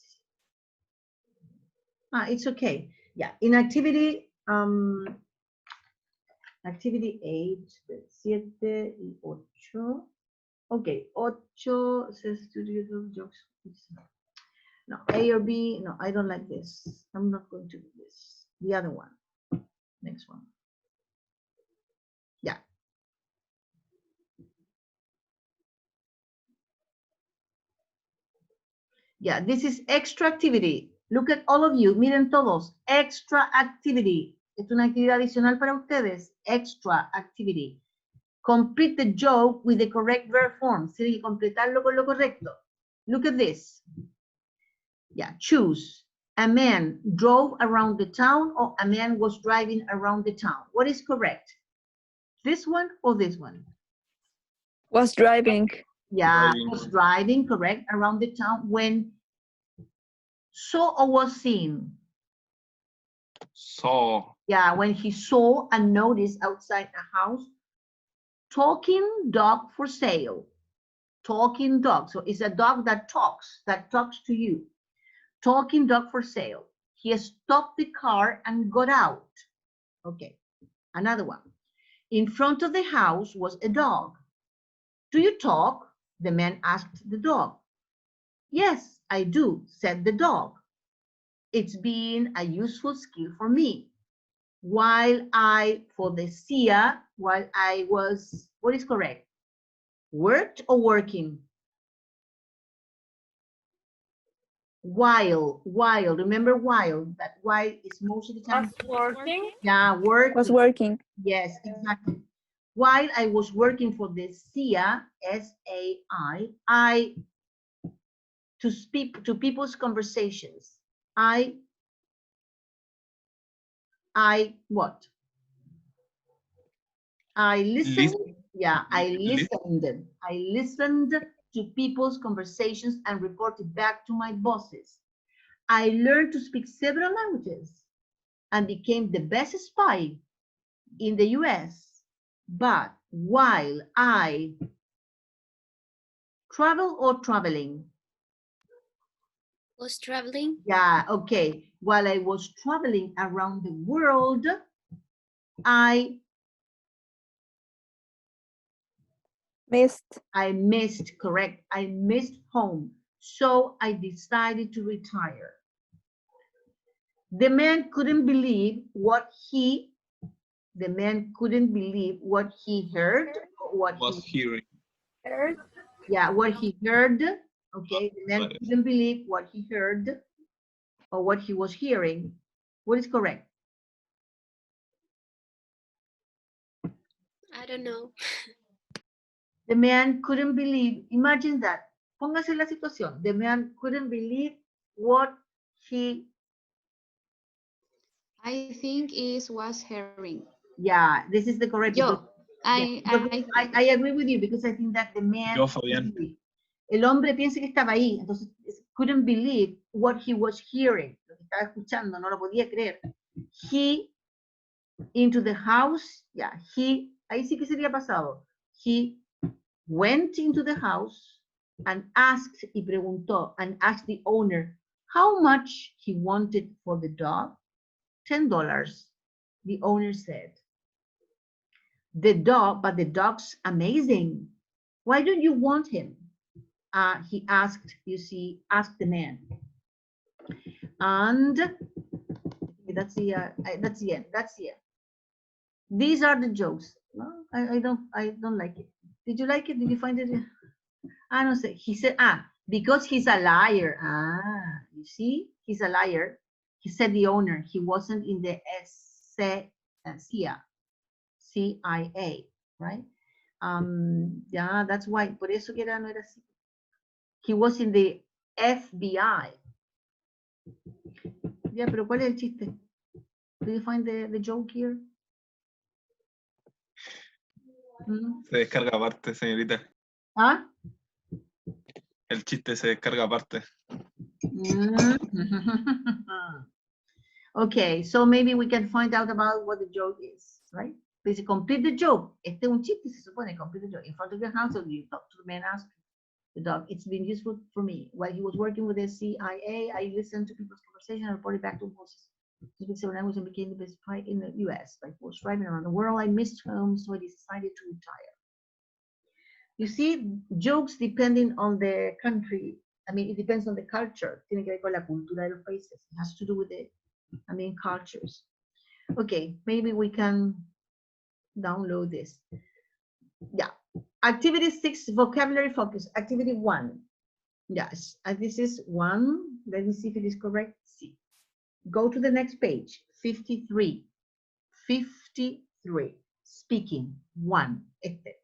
S1: It's okay. Yeah, in activity, activity 8, 7 y 8. Okay, 8 says to do jokes. No, A or B, no, I don't like this. I'm not going to do this. The other one, next one. Yeah. Yeah, this is extra activity. Look at all of you, miren todos, extra activity. Es una actividad adicional para ustedes, extra activity. Complete the joke with the correct verb form. Tiene que completarlo con lo correcto. Look at this. Yeah, choose. A man drove around the town or a man was driving around the town. What is correct? This one or this one?
S2: Was driving.
S1: Yeah,
S3: Driving.
S1: was driving, correct, around the town when saw or was seen.
S3: Saw.
S1: Yeah, when he saw and noticed outside a house, talking dog for sale. Talking dog. So it's a dog that talks to you. Talking dog for sale. He stopped the car and got out. Okay, another one. In front of the house was a dog. Do you talk? The man asked the dog. Yes, I do, said the dog. It's been a useful skill for me. While I was, what is correct? Worked or working? While, remember while, that while is most of the time.
S5: Working.
S1: Yeah, working.
S2: Was working.
S1: Yes, exactly. While I was working for the SAI, S-A-I, to speak to people's conversations. I what? I listened.
S3: Listen.
S1: Yeah, I
S3: Listen.
S1: listened. I listened to people's conversations and reported back to my bosses. I learned to speak several languages and became the best spy in the US. But while I travel or traveling?
S5: Was traveling.
S1: Yeah, okay. While I was traveling around the world, I missed, correct. I missed home. So I decided to retire. The man couldn't believe what he, the man couldn't believe what he heard, or what
S3: Was
S1: he,
S3: hearing.
S1: yeah, what he heard. Okay, the man
S3: Right.
S1: couldn't believe what he heard or what he was hearing. What is correct?
S5: I don't know.
S1: The man couldn't believe, imagine that. Póngase la situación. The man couldn't believe what he,
S6: I think it was hearing.
S1: yeah, this is the correct.
S6: Yo,
S1: Yeah, I agree with you because I think that the man,
S3: Yo, Fabián.
S1: el hombre piensa que estaba ahí, entonces couldn't believe what he was hearing, lo que estaba escuchando, no lo podía creer. He into the house, yeah, he, ahí sí que sería pasado. He went into the house and asked, y preguntó, and asked the owner how much he wanted for the dog. $10, the owner said. The dog, but the dog's amazing. Why don't you want him? He asked, you see, asked the man. And that's the end. That's the end. These are the jokes. No, I don't like it. Did you like it? Did you find it? I don't say. He said, because he's a liar. You see, he's a liar. He said the owner. He wasn't in the CIA, right? Yeah, that's why. Por eso que era, no era así. He was in the FBI. Yeah, pero ¿cuál es el chiste? Do you find the joke here?
S3: Se descarga aparte, señorita.
S1: ¿Ah?
S3: El chiste se descarga aparte.
S1: Okay, so maybe we can find out about what the joke is, right? Please complete the joke. Este es un chiste, se supone, complete the joke. In front of your house, you talk to the man, ask the dog. It's been useful for me. While he was working with the CIA, I listened to people's conversation and reported back to bosses. When I was and became the best spy in the US. By force driving around the world, I missed home, so I decided to retire. You see, jokes depending on the country. I mean, it depends on the culture. Tiene que ver con la cultura de los países. It has to do with the, cultures. Okay, maybe we can download this. Yeah. Activity 6, vocabulary focus. Activity 1. Yes, this is 1. Let me see if it is correct. See. Go to the next page. 53. 53. Speaking. 1.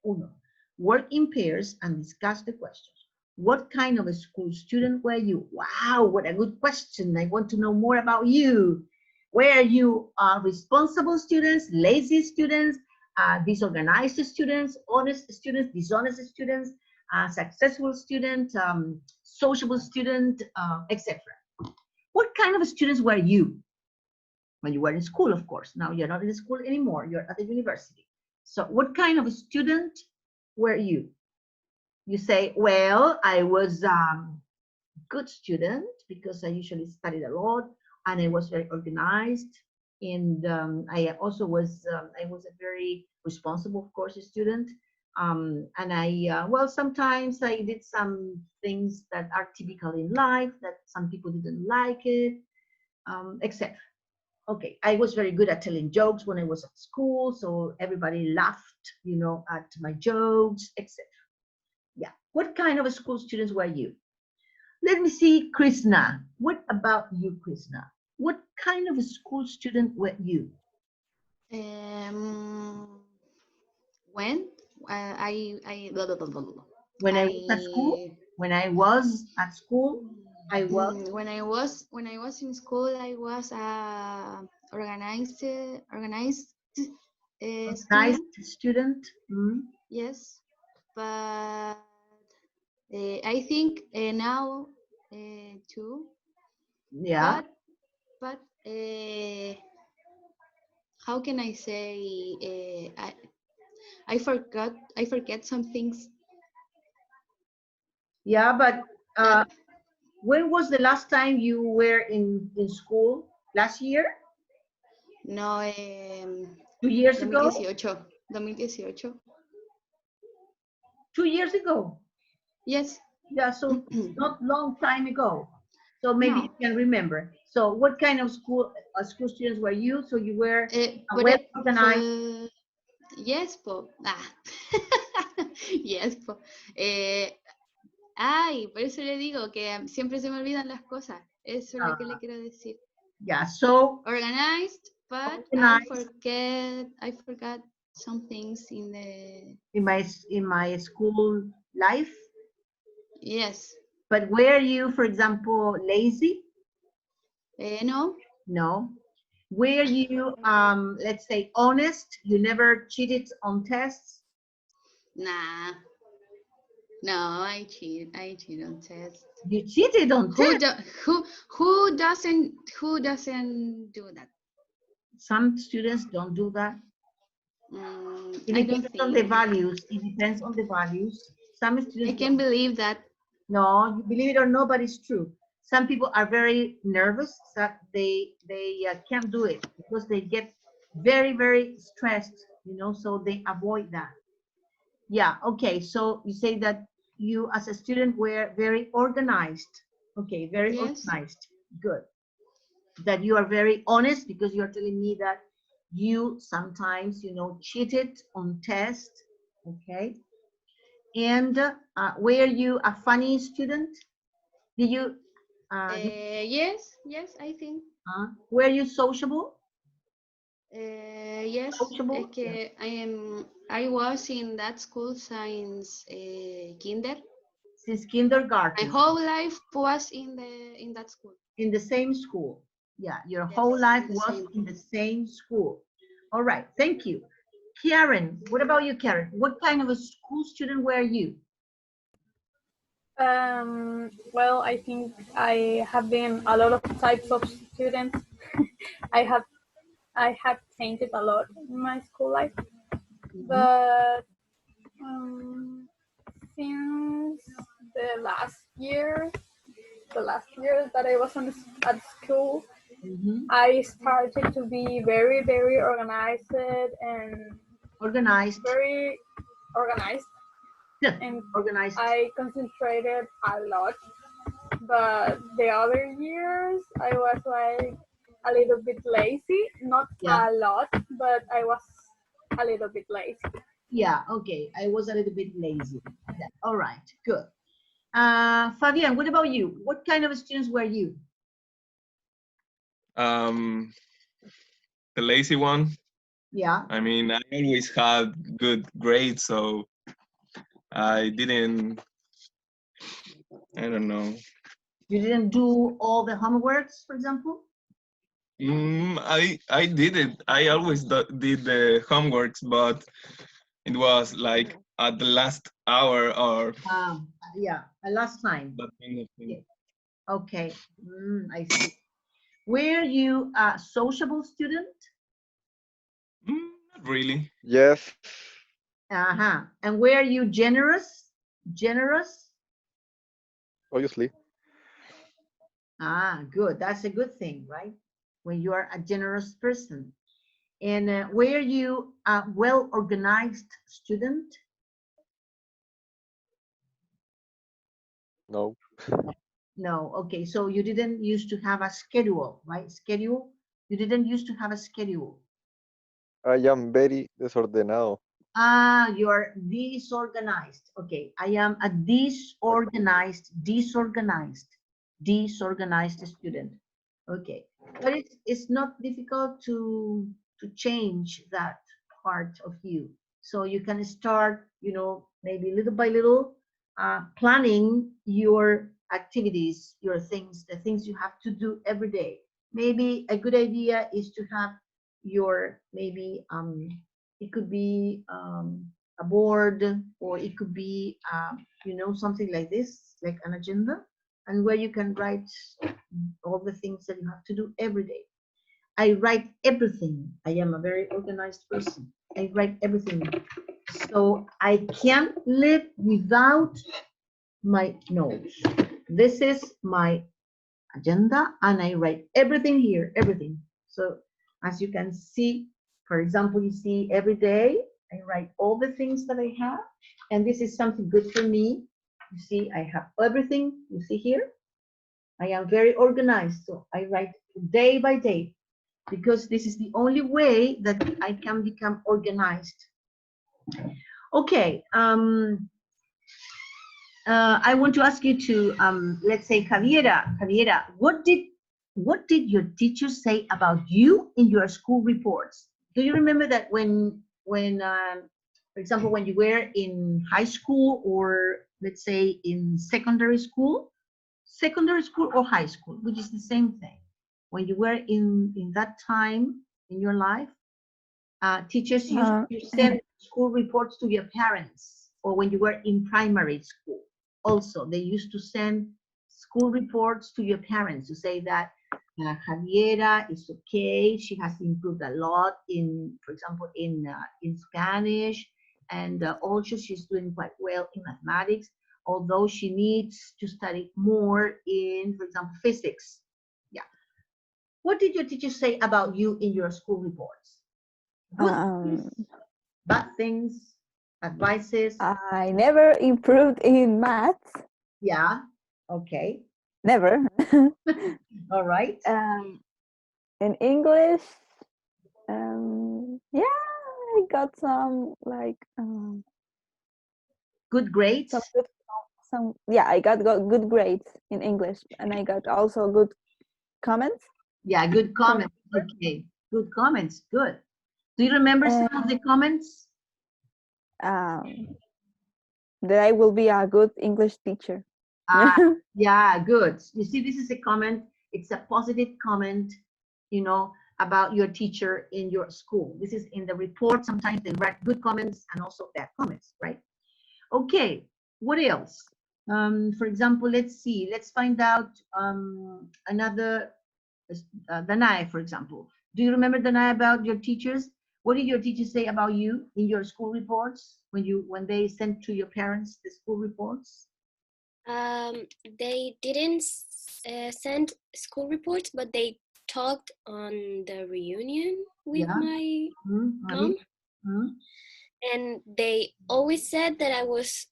S1: Uno. Work in pairs and discuss the questions. What kind of a school student were you? Wow, what a good question. I want to know more about you. Were you responsible students, lazy students, disorganized students, honest students, dishonest students, successful student, sociable student, etc. What kind of students were you when you were in school, of course? Now you're not in school anymore, you're at the university. So what kind of a student were you? You say, well, I was a good student because I usually studied a lot and I was very organized. And I also was, I was a very responsible, of course, student. And I, well, sometimes I did some things that are typical in life that some people didn't like it, etc. Okay, I was very good at telling jokes when I was at school, so everybody laughed, you know, at my jokes, etc. Yeah, what kind of a school students were you? Let me see, Krishna. What about you, Krishna? What kind of a school student were you?
S6: When
S1: When I was at school, when I was at school, I was.
S6: When I was in school, I was organized
S1: student.
S6: Yes, but I think now too.
S1: Yeah.
S6: But how can I say? I forget some things.
S1: Yeah, but when was the last time you were in school? Last year?
S6: No,
S1: 2 years ago?
S6: 2018.
S1: 2 years ago?
S6: Yes.
S1: Yeah, so not long time ago. So maybe
S6: No.
S1: you can remember. So what kind of school students were you? So you were well organized.
S6: Yes, po. Yes, po. Ay, por eso le digo que siempre se me olvidan las cosas. Eso es lo que le quiero decir.
S1: Yeah, so
S6: Organized, but
S1: organized.
S6: I forgot some things in the.
S1: In my school life.
S6: Yes.
S1: But were you, for example, lazy?
S6: No.
S1: No. Were you, let's say, honest? You never cheated on tests?
S6: Nah. No, I cheat. I cheat on tests.
S1: You cheated on tests?
S6: Who doesn't do that?
S1: Some students don't do that. It
S6: I don't
S1: depends on the
S6: think.
S1: values. It depends on the values. Some students.
S6: I can't believe that.
S1: No, believe it or not, but it's true. Some people are very nervous that they can't do it because they get very, very stressed, you know, so they avoid that. Yeah, okay, so you say that you as a student were very organized. Okay, very
S6: Yes.
S1: organized. Good. That you are very honest because you're telling me that you sometimes, you know, cheated on tests. Okay. And were you a funny student? Did you?
S6: Yes, I think.
S1: Were you sociable?
S6: Yes,
S1: Sociable?
S6: es que I was in that school since kinder.
S1: Since kindergarten.
S6: My whole life was in that school.
S1: In the same school. Yeah, your
S6: Yes,
S1: whole life
S6: in the
S1: was
S6: same.
S1: in the same school. All right, thank you. Karen, what about you, Karen? What kind of a school student were you?
S5: Well, I think I have been a lot of types of students. I have changed a lot in my school life, but since the last year that I was at school, I started to be very, very organized and very organized.
S1: Yeah,
S5: and
S1: organized.
S5: I concentrated a lot. But the other years, I was like a little bit lazy. Not a lot, but I was a little bit lazy.
S1: Yeah, okay. I was a little bit lazy. Yeah. All right, good. Fabian, what about you? What kind of students were you?
S3: The lazy one.
S1: Yeah.
S3: I mean, I always had good grades, so I didn't, I don't know.
S1: You didn't do all the homeworks, for example?
S3: I did it. I always did the homeworks, but it was like at the last hour or
S1: yeah, last time.
S3: that kind of thing.
S1: Okay, I see. Were you a sociable student?
S3: Not really.
S4: Yes.
S1: And were you generous? Generous?
S4: Obviously.
S1: Good. That's a good thing, right? When you are a generous person. And were you a well-organized student?
S4: No.
S1: No. Okay. So you didn't used to have a schedule, right? Schedule? You didn't used to have a schedule.
S4: I am very desordenado.
S1: You are disorganized. Okay. I am a disorganized student. Okay. But it's not difficult to change that part of you. So you can start, you know, maybe little by little, planning your activities, your things, the things you have to do every day. Maybe a good idea is to have your, maybe it could be a board, or it could be you know, something like this, like an agenda, and where you can write all the things that you have to do every day. I write everything. I am a very organized person. I write everything. So I can't live without my notes. This is my agenda, and I write everything here, everything. So as you can see, for example, you see every day I write all the things that I have, and this is something good for me. You see, I have everything you see here. I am very organized, so I write day by day because this is the only way that I can become organized. Okay, I want to ask you to, let's say, Javiera, what did your teacher say about you in your school reports? Do you remember that when for example, when you were in high school or let's say in secondary school or high school, which is the same thing, when you were in that time in your life, teachers used to send school reports to your parents, or when you were in primary school also they used to send school reports to your parents to say that Javiera is okay, she has improved a lot in, for example, in Spanish, and also she's doing quite well in mathematics, although she needs to study more in, for example, physics. Yeah. What did your teacher say about you in your school reports? Good things, bad things, advices?
S2: I never improved in maths.
S1: Yeah. Okay.
S2: Never.
S1: All right.
S2: In English, yeah, I got some like
S1: good grades.
S2: Yeah, I got good grades in English, and I got also good comments.
S1: Yeah, good comments. Okay, good comments. Good. Do you remember some of the comments?
S2: That I will be a good English teacher.
S1: Yeah, good. You see, this is a comment. It's a positive comment, you know, about your teacher in your school. This is in the report. Sometimes they write good comments and also bad comments, right? Okay, what else? For example, let's see. Let's find out another, Danae, for example. Do you remember, Danae, about your teachers? What did your teachers say about you in your school reports when they sent to your parents the school reports?
S7: They didn't send school reports, but they talked on the reunion with my mom. And they always said that I was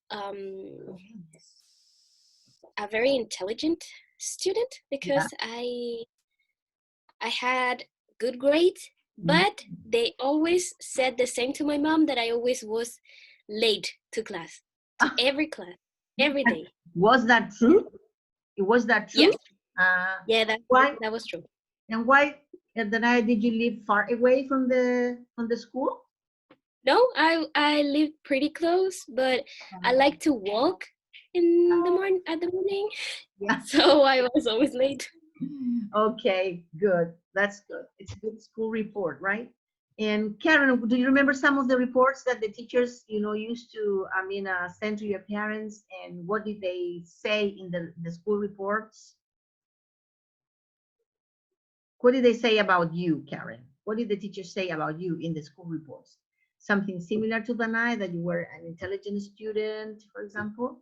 S7: a very intelligent student because I had good grades, but they always said the same to my mom, that I always was late to class, to every class, every day.
S1: Was that true? Was that true?
S7: Yeah, that was true.
S1: And why, Danae, did you live far away from the school?
S7: No, I live pretty close, but I like to walk in the morning at the morning.
S1: Yeah.
S7: So I was always late.
S1: Okay, good. That's good. It's a good school report, right? And Karen, do you remember some of the reports that the teachers, used to, send to your parents? And what did they say in the school reports? What did they say about you, Karen? What did the teachers say about you in the school reports? Something similar to Danai, that you were an intelligent student, for example?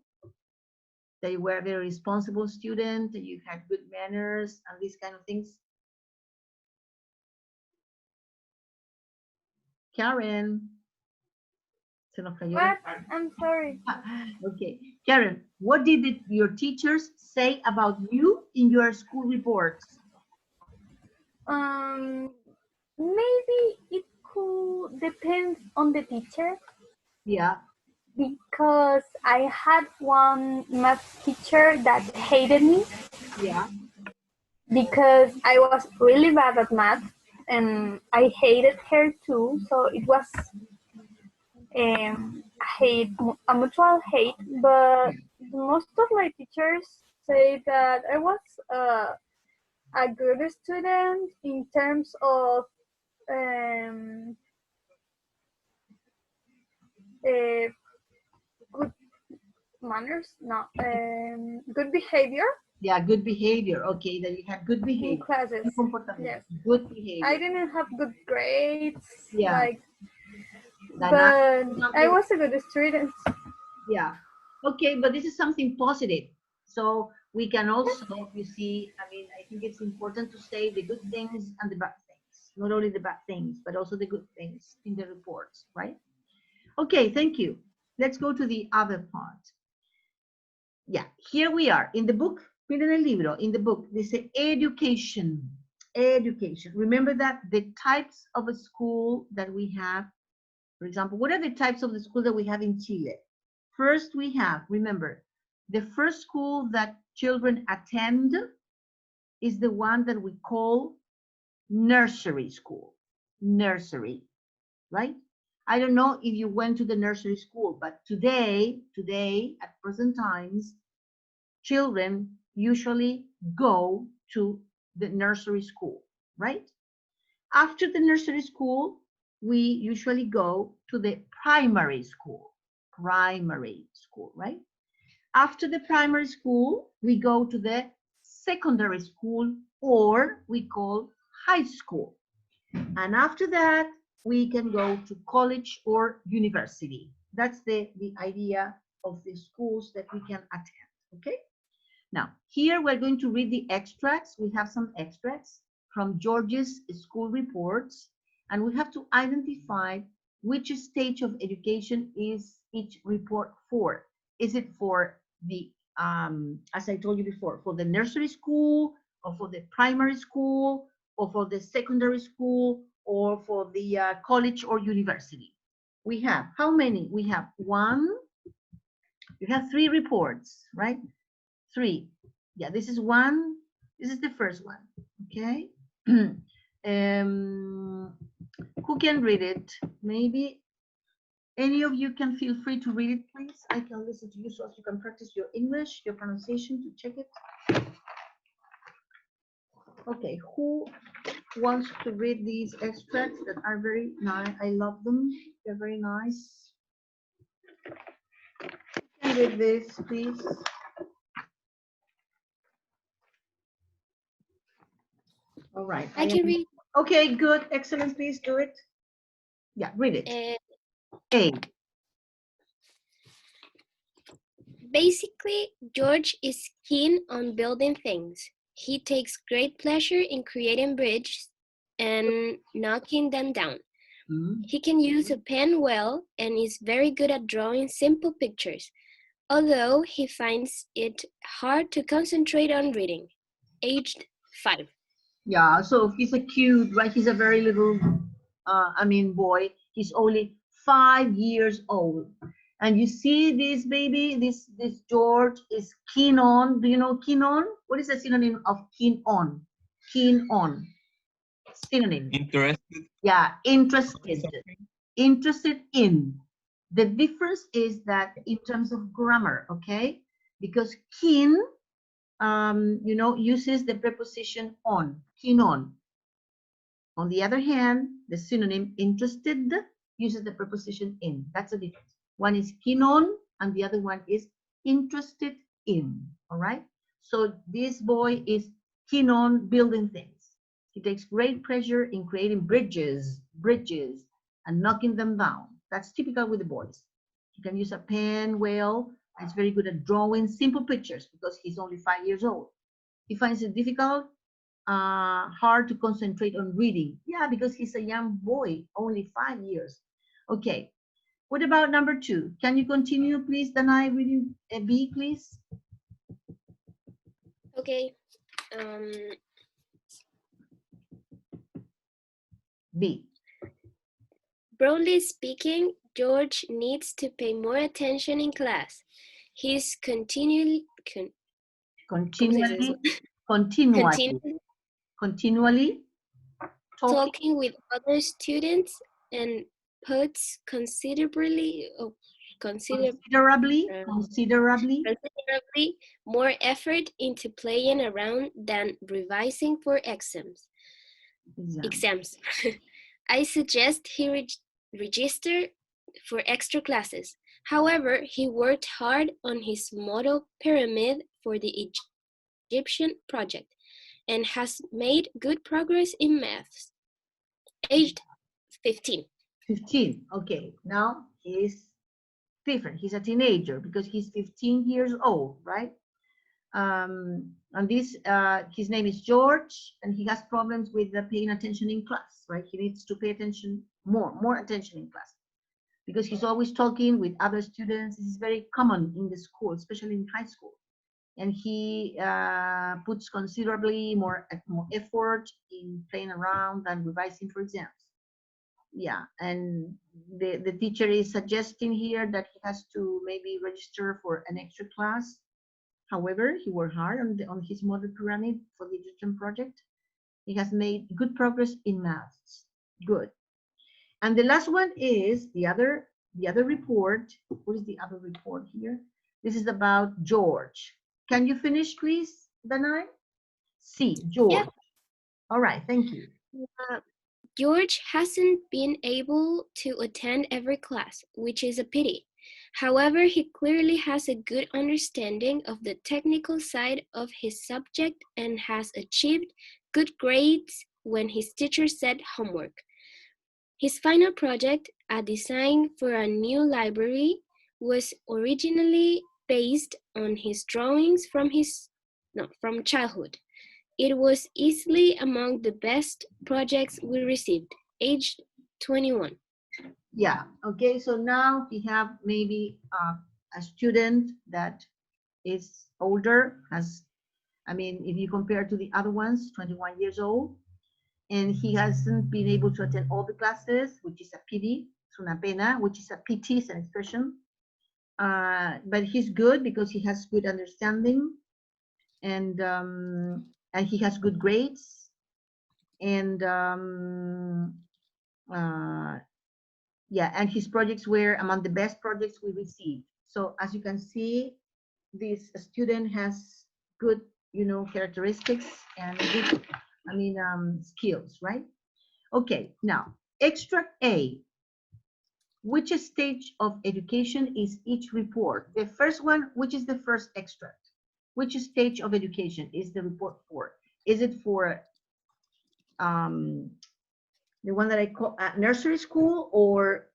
S1: That you were a very responsible student, that you had good manners and these kind of things? Karen.
S5: What? I'm sorry.
S1: Okay. Karen, what did your teachers say about you in your school reports?
S5: Maybe it could depend on the teacher.
S1: Yeah.
S5: Because I had one math teacher that hated me.
S1: Yeah.
S5: Because I was really bad at math, and I hated her too. So it was a mutual hate. But most of my teachers say that I was a good student in terms of good manners, good behavior.
S1: Yeah, good behavior. Okay, that you had good behavior.
S5: In classes.
S1: Yes. Good behavior.
S5: I didn't have good grades.
S1: Yeah.
S5: But I was a good student.
S1: Yeah. Okay, but this is something positive. So we can also, you see, I think it's important to say the good things and the bad things. Not only the bad things, but also the good things in the reports, right? Okay, thank you. Let's go to the other part. Yeah, here we are in the book. Mira en el libro, in the book, dice education. Education. Remember that the types of a school that we have, for example, what are the types of the school that we have in Chile? First, we have, remember, the first school that children attend is the one that we call nursery school. Nursery, right? I don't know if you went to the nursery school, but today, at present times, children usually go to the nursery school, right? After the nursery school, we usually go to the primary school, right? After the primary school, we go to the secondary school, or we call high school. And after that, we can go to college or university. That's the idea of the schools that we can attend, okay? Now, here we're going to read the extracts. We have some extracts from George's school reports, and we have to identify which stage of education is each report for. Is it for the, as I told you before, for the nursery school, or for the primary school, or for the secondary school, or for the college or university? We have, how many? We have one, you have 3 reports, right? 3. Yeah, this is one. This is the first one, okay? Who can read it? Maybe any of you can feel free to read it, please. I can listen to you so as you can practice your English, your pronunciation, to check it. Okay, who wants to read these extracts that are very nice? I love them. They're very nice. Can you read this, please? All right.
S7: I can read.
S1: Okay, good. Excellent. Please do it. Yeah, read it. A.
S7: Basically, George is keen on building things. He takes great pleasure in creating bridges and knocking them down. He can use a pen well and is very good at drawing simple pictures, although he finds it hard to concentrate on reading. Aged 5.
S1: Yeah, so he's a cute, right? He's a very little, boy. He's only 5 years old. And you see this baby, this George is keen on. Do you know keen on? What is the synonym of keen on? Keen on. Synonym.
S3: Interested.
S1: Yeah, interested. Interested in. The difference is that in terms of grammar, okay? Because keen, uses the preposition on, keen on. On the other hand, the synonym interested uses the preposition in. That's the difference. One is keen on, and the other one is interested in, all right? So this boy is keen on building things. He takes great pleasure in creating bridges, and knocking them down. That's typical with the boys. He can use a pen well, and he's very good at drawing simple pictures because he's only 5 years old. He finds it difficult, hard to concentrate on reading. Yeah, because he's a young boy, only 5 years. Okay. What about number 2? Can you continue, please, Danai, reading B, please?
S7: Okay.
S1: B.
S7: Broadly speaking, George needs to pay more attention in class. He's continually talking with other students and puts considerably more effort into playing around than revising for exams. I suggest he register for extra classes. However, he worked hard on his model pyramid for the Egyptian project and has made good progress in maths. Aged 15.
S1: 15, okay. Now he's different. He's a teenager because he's 15 years old, right? And this, his name is George, and he has problems with paying attention in class, right? He needs to pay attention, more attention in class, because he's always talking with other students. This is very common in the school, especially in high school. and he puts considerably more effort in playing around than revising for exams. Yeah, and the teacher is suggesting here that he has to maybe register for an extra class. However, he worked hard on his model pyramid for the Egyptian project. He has made good progress in maths. Good. And the last one is the other report. What is the other report here? This is about George. Can you finish, please, Danai? C, George.
S7: Yeah.
S1: All right, thank you.
S7: George hasn't been able to attend every class, which is a pity. However, he clearly has a good understanding of the technical side of his subject and has achieved good grades when his teacher said homework. His final project, a design for a new library, was originally based on his drawings from childhood. It was easily among the best projects we received, aged 21.
S1: Yeah, okay, so now we have maybe a student that is older, if you compare to the other ones, 21 years old, and he hasn't been able to attend all the classes, which is a pity, es una pena, which is a pity, is an expression. But he's good because he has good understanding, and he has good grades, and yeah, and his projects were among the best projects we received. So as you can see, this student has good, characteristics and good, skills, right? Okay, now, extract A. Which stage of education is each report? The first one, which is the first extract? Which stage of education is the report for? Is it for the one that I call nursery school, or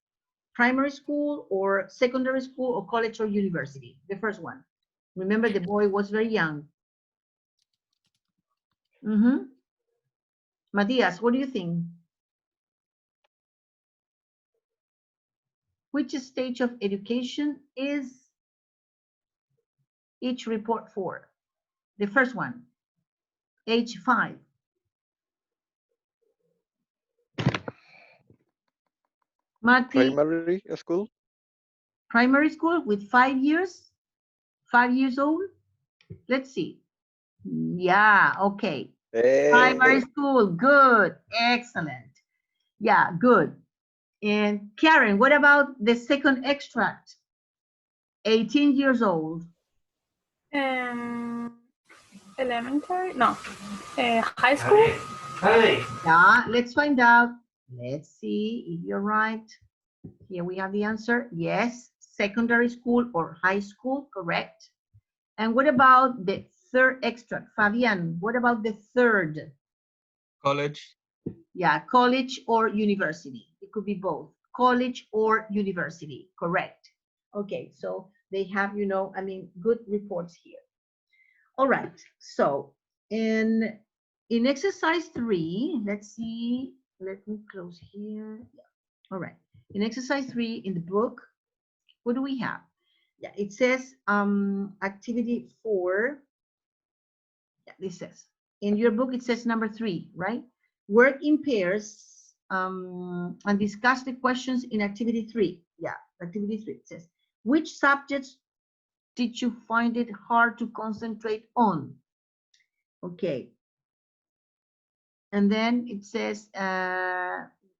S1: primary school, or secondary school, or college, or university? The first one. Remember, the boy was very young. Matias, what do you think? Which stage of education is each report for? The first one, age 5. Mati,
S4: Primary school.
S1: Primary school with 5 years? 5 years old? Let's see. Yeah, okay. Primary school, good, excellent. Yeah, good. And Karen, what about the second extract? 18 years old.
S5: Elementary? No. High school?
S1: Yeah, let's find out. Let's see if you're right. Here we have the answer. Yes, secondary school or high school, correct. And what about the third extract? Fabian, what about the third?
S3: College.
S1: Yeah, college or university. It could be both. College or university, correct. Okay, so they have, good reports here. All right, so in exercise 3, let's see, let me close here. Yeah. All right, in exercise 3 in the book, what do we have? Yeah, it says activity 4. Yeah, this says, in your book, it says number 3, right? Work in pairs and discuss the questions in activity 3. Yeah, activity 3, it says, which subjects did you find it hard to concentrate on? Okay. And then it says,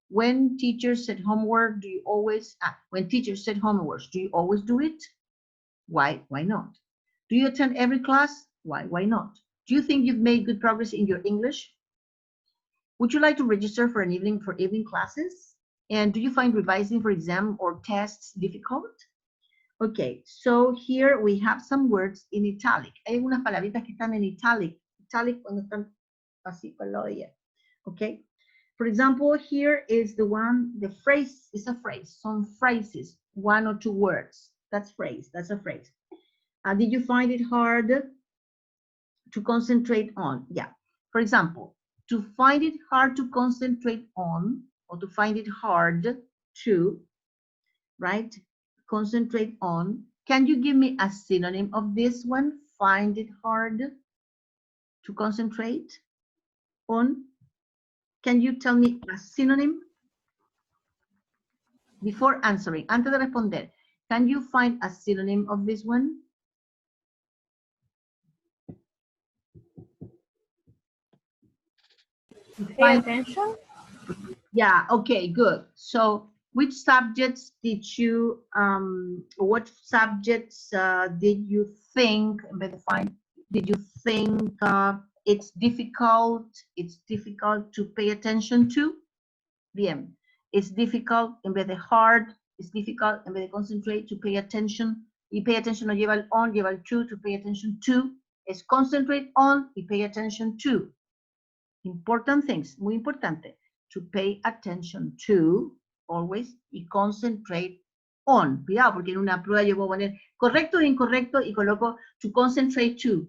S1: when teachers set homework, do you always, when teachers set homework, do you always do it? Why not? Do you attend every class? Why not? Do you think you've made good progress in your English? Would you like to register for evening classes? And do you find revising for exam or tests difficult? Okay, so here we have some words in italic. Hay unas palabritas que están en italic. Italic cuando están así con la de. Okay, for example, here is the phrase is a phrase, some phrases, 1 or 2 words. That's a phrase. Did you find it hard to concentrate on? Yeah, for example, to find it hard to concentrate on, or to find it hard to, right? Concentrate on. Can you give me a synonym of this one? find it hard to concentrate on? Can you tell me a synonym? Before answering, antes de responder, can you find a synonym of this one?
S5: Pay attention.
S1: Yeah, okay, good. So which subjects did you, what subjects did you think, did you think it's difficult to pay attention to? Bien, it's difficult en vez de hard, it's difficult en vez de concentrate, to pay attention, y pay attention no lleva el on, lleva el to pay attention to, es concentrate on y pay attention to. Important things, muy importante. To pay attention to, always, y concentrate on. Cuidado, porque en una prueba yo voy a poner correcto e incorrecto y coloco to concentrate to.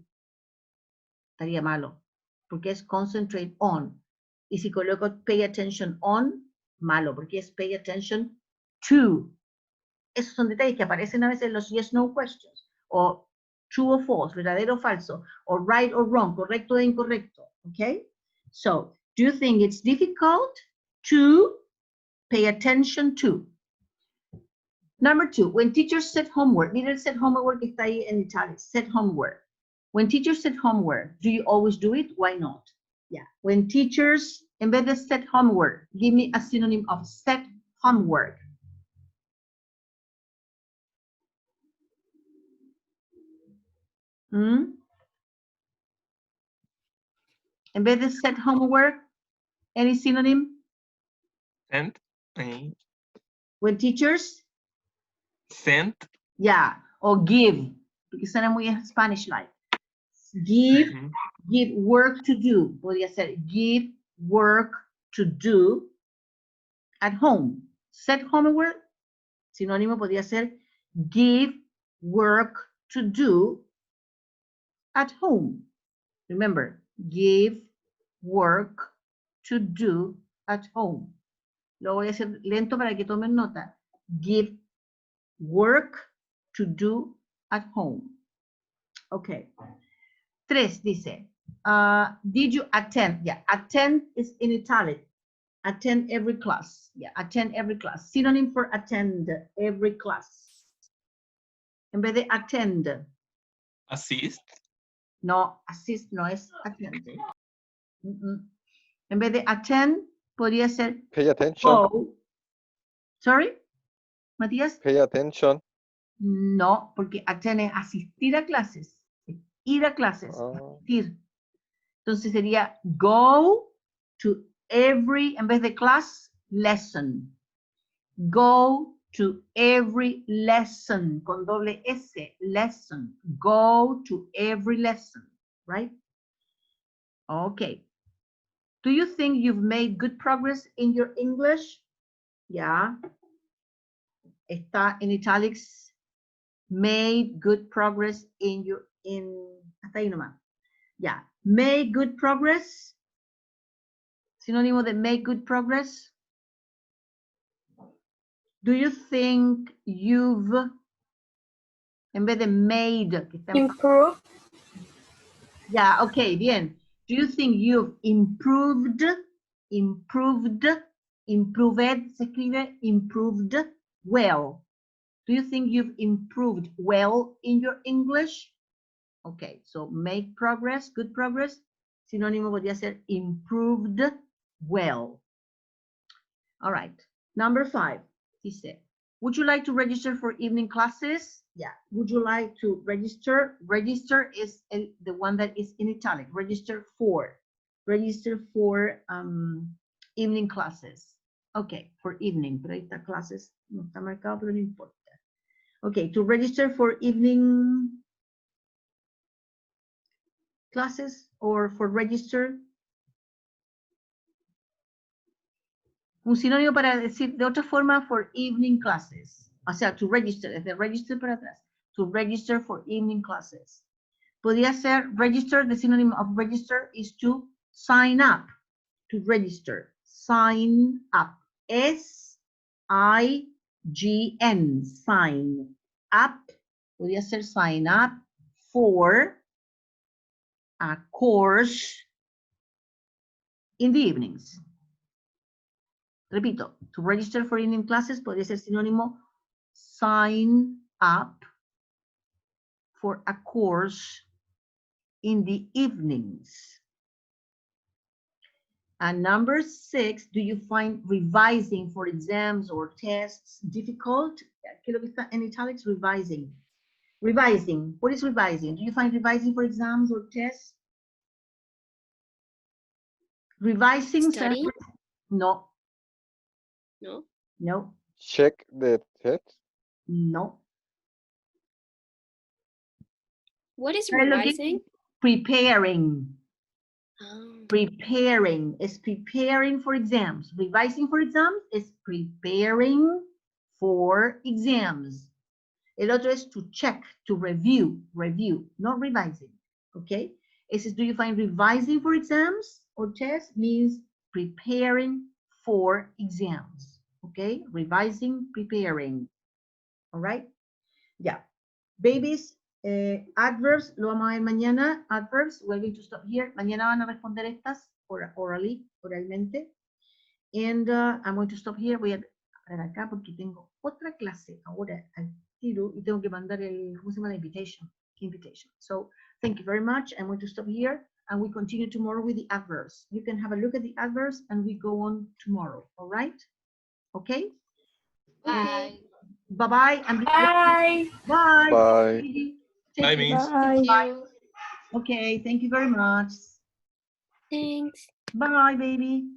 S1: Estaría malo, porque es concentrate on. Y si coloco pay attention on, malo, porque es pay attention to. Esos son detalles que aparecen a veces en los yes, no questions. O true or false, verdadero o falso. O right or wrong, correcto e incorrecto. Okay? So, do you think it's difficult to pay attention to? Number 2, when teachers set homework, mira el set homework que está ahí en italics, set homework. When teachers set homework, do you always do it? Why not? Yeah, when teachers, en vez de set homework, give me a synonym of set homework. En vez de set homework, any synonym?
S3: Send.
S1: When teachers?
S3: Send.
S1: Yeah, or give, porque suena muy Spanish-like. Give, give work to do. Podría ser give work to do at home. Set homework, sinónimo podría ser give work to do at home. Remember, give work to do at home. Lo voy a hacer lento para que tomen nota. Give work to do at home. Okay. 3 dice, did you attend? Yeah, attend is in italic. Attend every class. Yeah, attend every class. Synonym for attend every class. En vez de attend.
S3: Assist.
S1: No, assist no es attend. En vez de attend, podría ser
S4: Pay attention.
S1: go. Sorry, Matías?
S4: Pay attention.
S1: No, porque attend es asistir a clases. Ir a clases. Asistir. Entonces sería go to every, en vez de class, lesson. Go to every lesson, con doble S, lesson. Go to every lesson, right? Okay. Do you think you've made good progress in your English? Yeah. Está en italics. Made good progress in your, hasta ahí nomás. Yeah. Make good progress. Sinónimo de make good progress. Do you think you've, en vez de made,
S5: Improve.
S1: Yeah, okay, bien. Do you think you've improved, improved, se escribe improved well? Do you think you've improved well in your English? Okay, so make progress, good progress. Sinónimo podría ser improved well. All right, number 5, dice, would you like to register for evening classes? Yeah, would you like to register? Register is the one that is in italic, register for evening classes. Okay, for evening, pero ahí está clases, no está marcado, pero no importa. Okay, to register for evening classes or for register. Un sinónimo para decir de otra forma for evening classes. O sea, to register, desde register para atrás. To register for evening classes. Podría ser register, the synonym of register is to sign up. To register. Sign up. S-I-G-N. Sign up. Podría ser sign up for a course in the evenings. Repito, to register for evening classes podría ser sinónimo sign up for a course in the evenings. And number 6, do you find revising for exams or tests difficult? ¿Qué es lo que está en italics? Revising. Revising. What is revising? Do you find revising for exams or tests? Revising.
S7: Study?
S1: No.
S7: No.
S1: No.
S4: Check the text.
S1: No.
S7: What is
S1: Very
S7: revising?
S1: Preparing.
S7: Oh.
S1: Preparing is preparing for exams. Revising for exams is preparing for exams. El otro es to check, to review, not revising, okay? It says, do you find revising for exams or tests means preparing for exams, okay? Revising, preparing, all right? Yeah. Babies, adverbs, lo vamos a ver mañana. Adverbs, we're going to stop here. Mañana van a responder estas oralmente. And I'm going to stop here. Voy a parar acá porque tengo otra clase ahora al tiro y tengo que mandar el, ¿cómo se llama? La invitation. So thank you very much. I'm going to stop here and we continue tomorrow with the adverbs. You can have a look at the adverbs and we go on tomorrow. All right? Okay?
S6: Bye.
S1: Bye-bye. And
S5: Bye.
S1: bye.
S4: Bye.
S1: Take
S3: Bye,
S1: care.
S3: Miss.
S2: Bye.
S6: Thank you.
S1: Okay, thank you very much.
S7: Thanks.
S1: Bye, baby.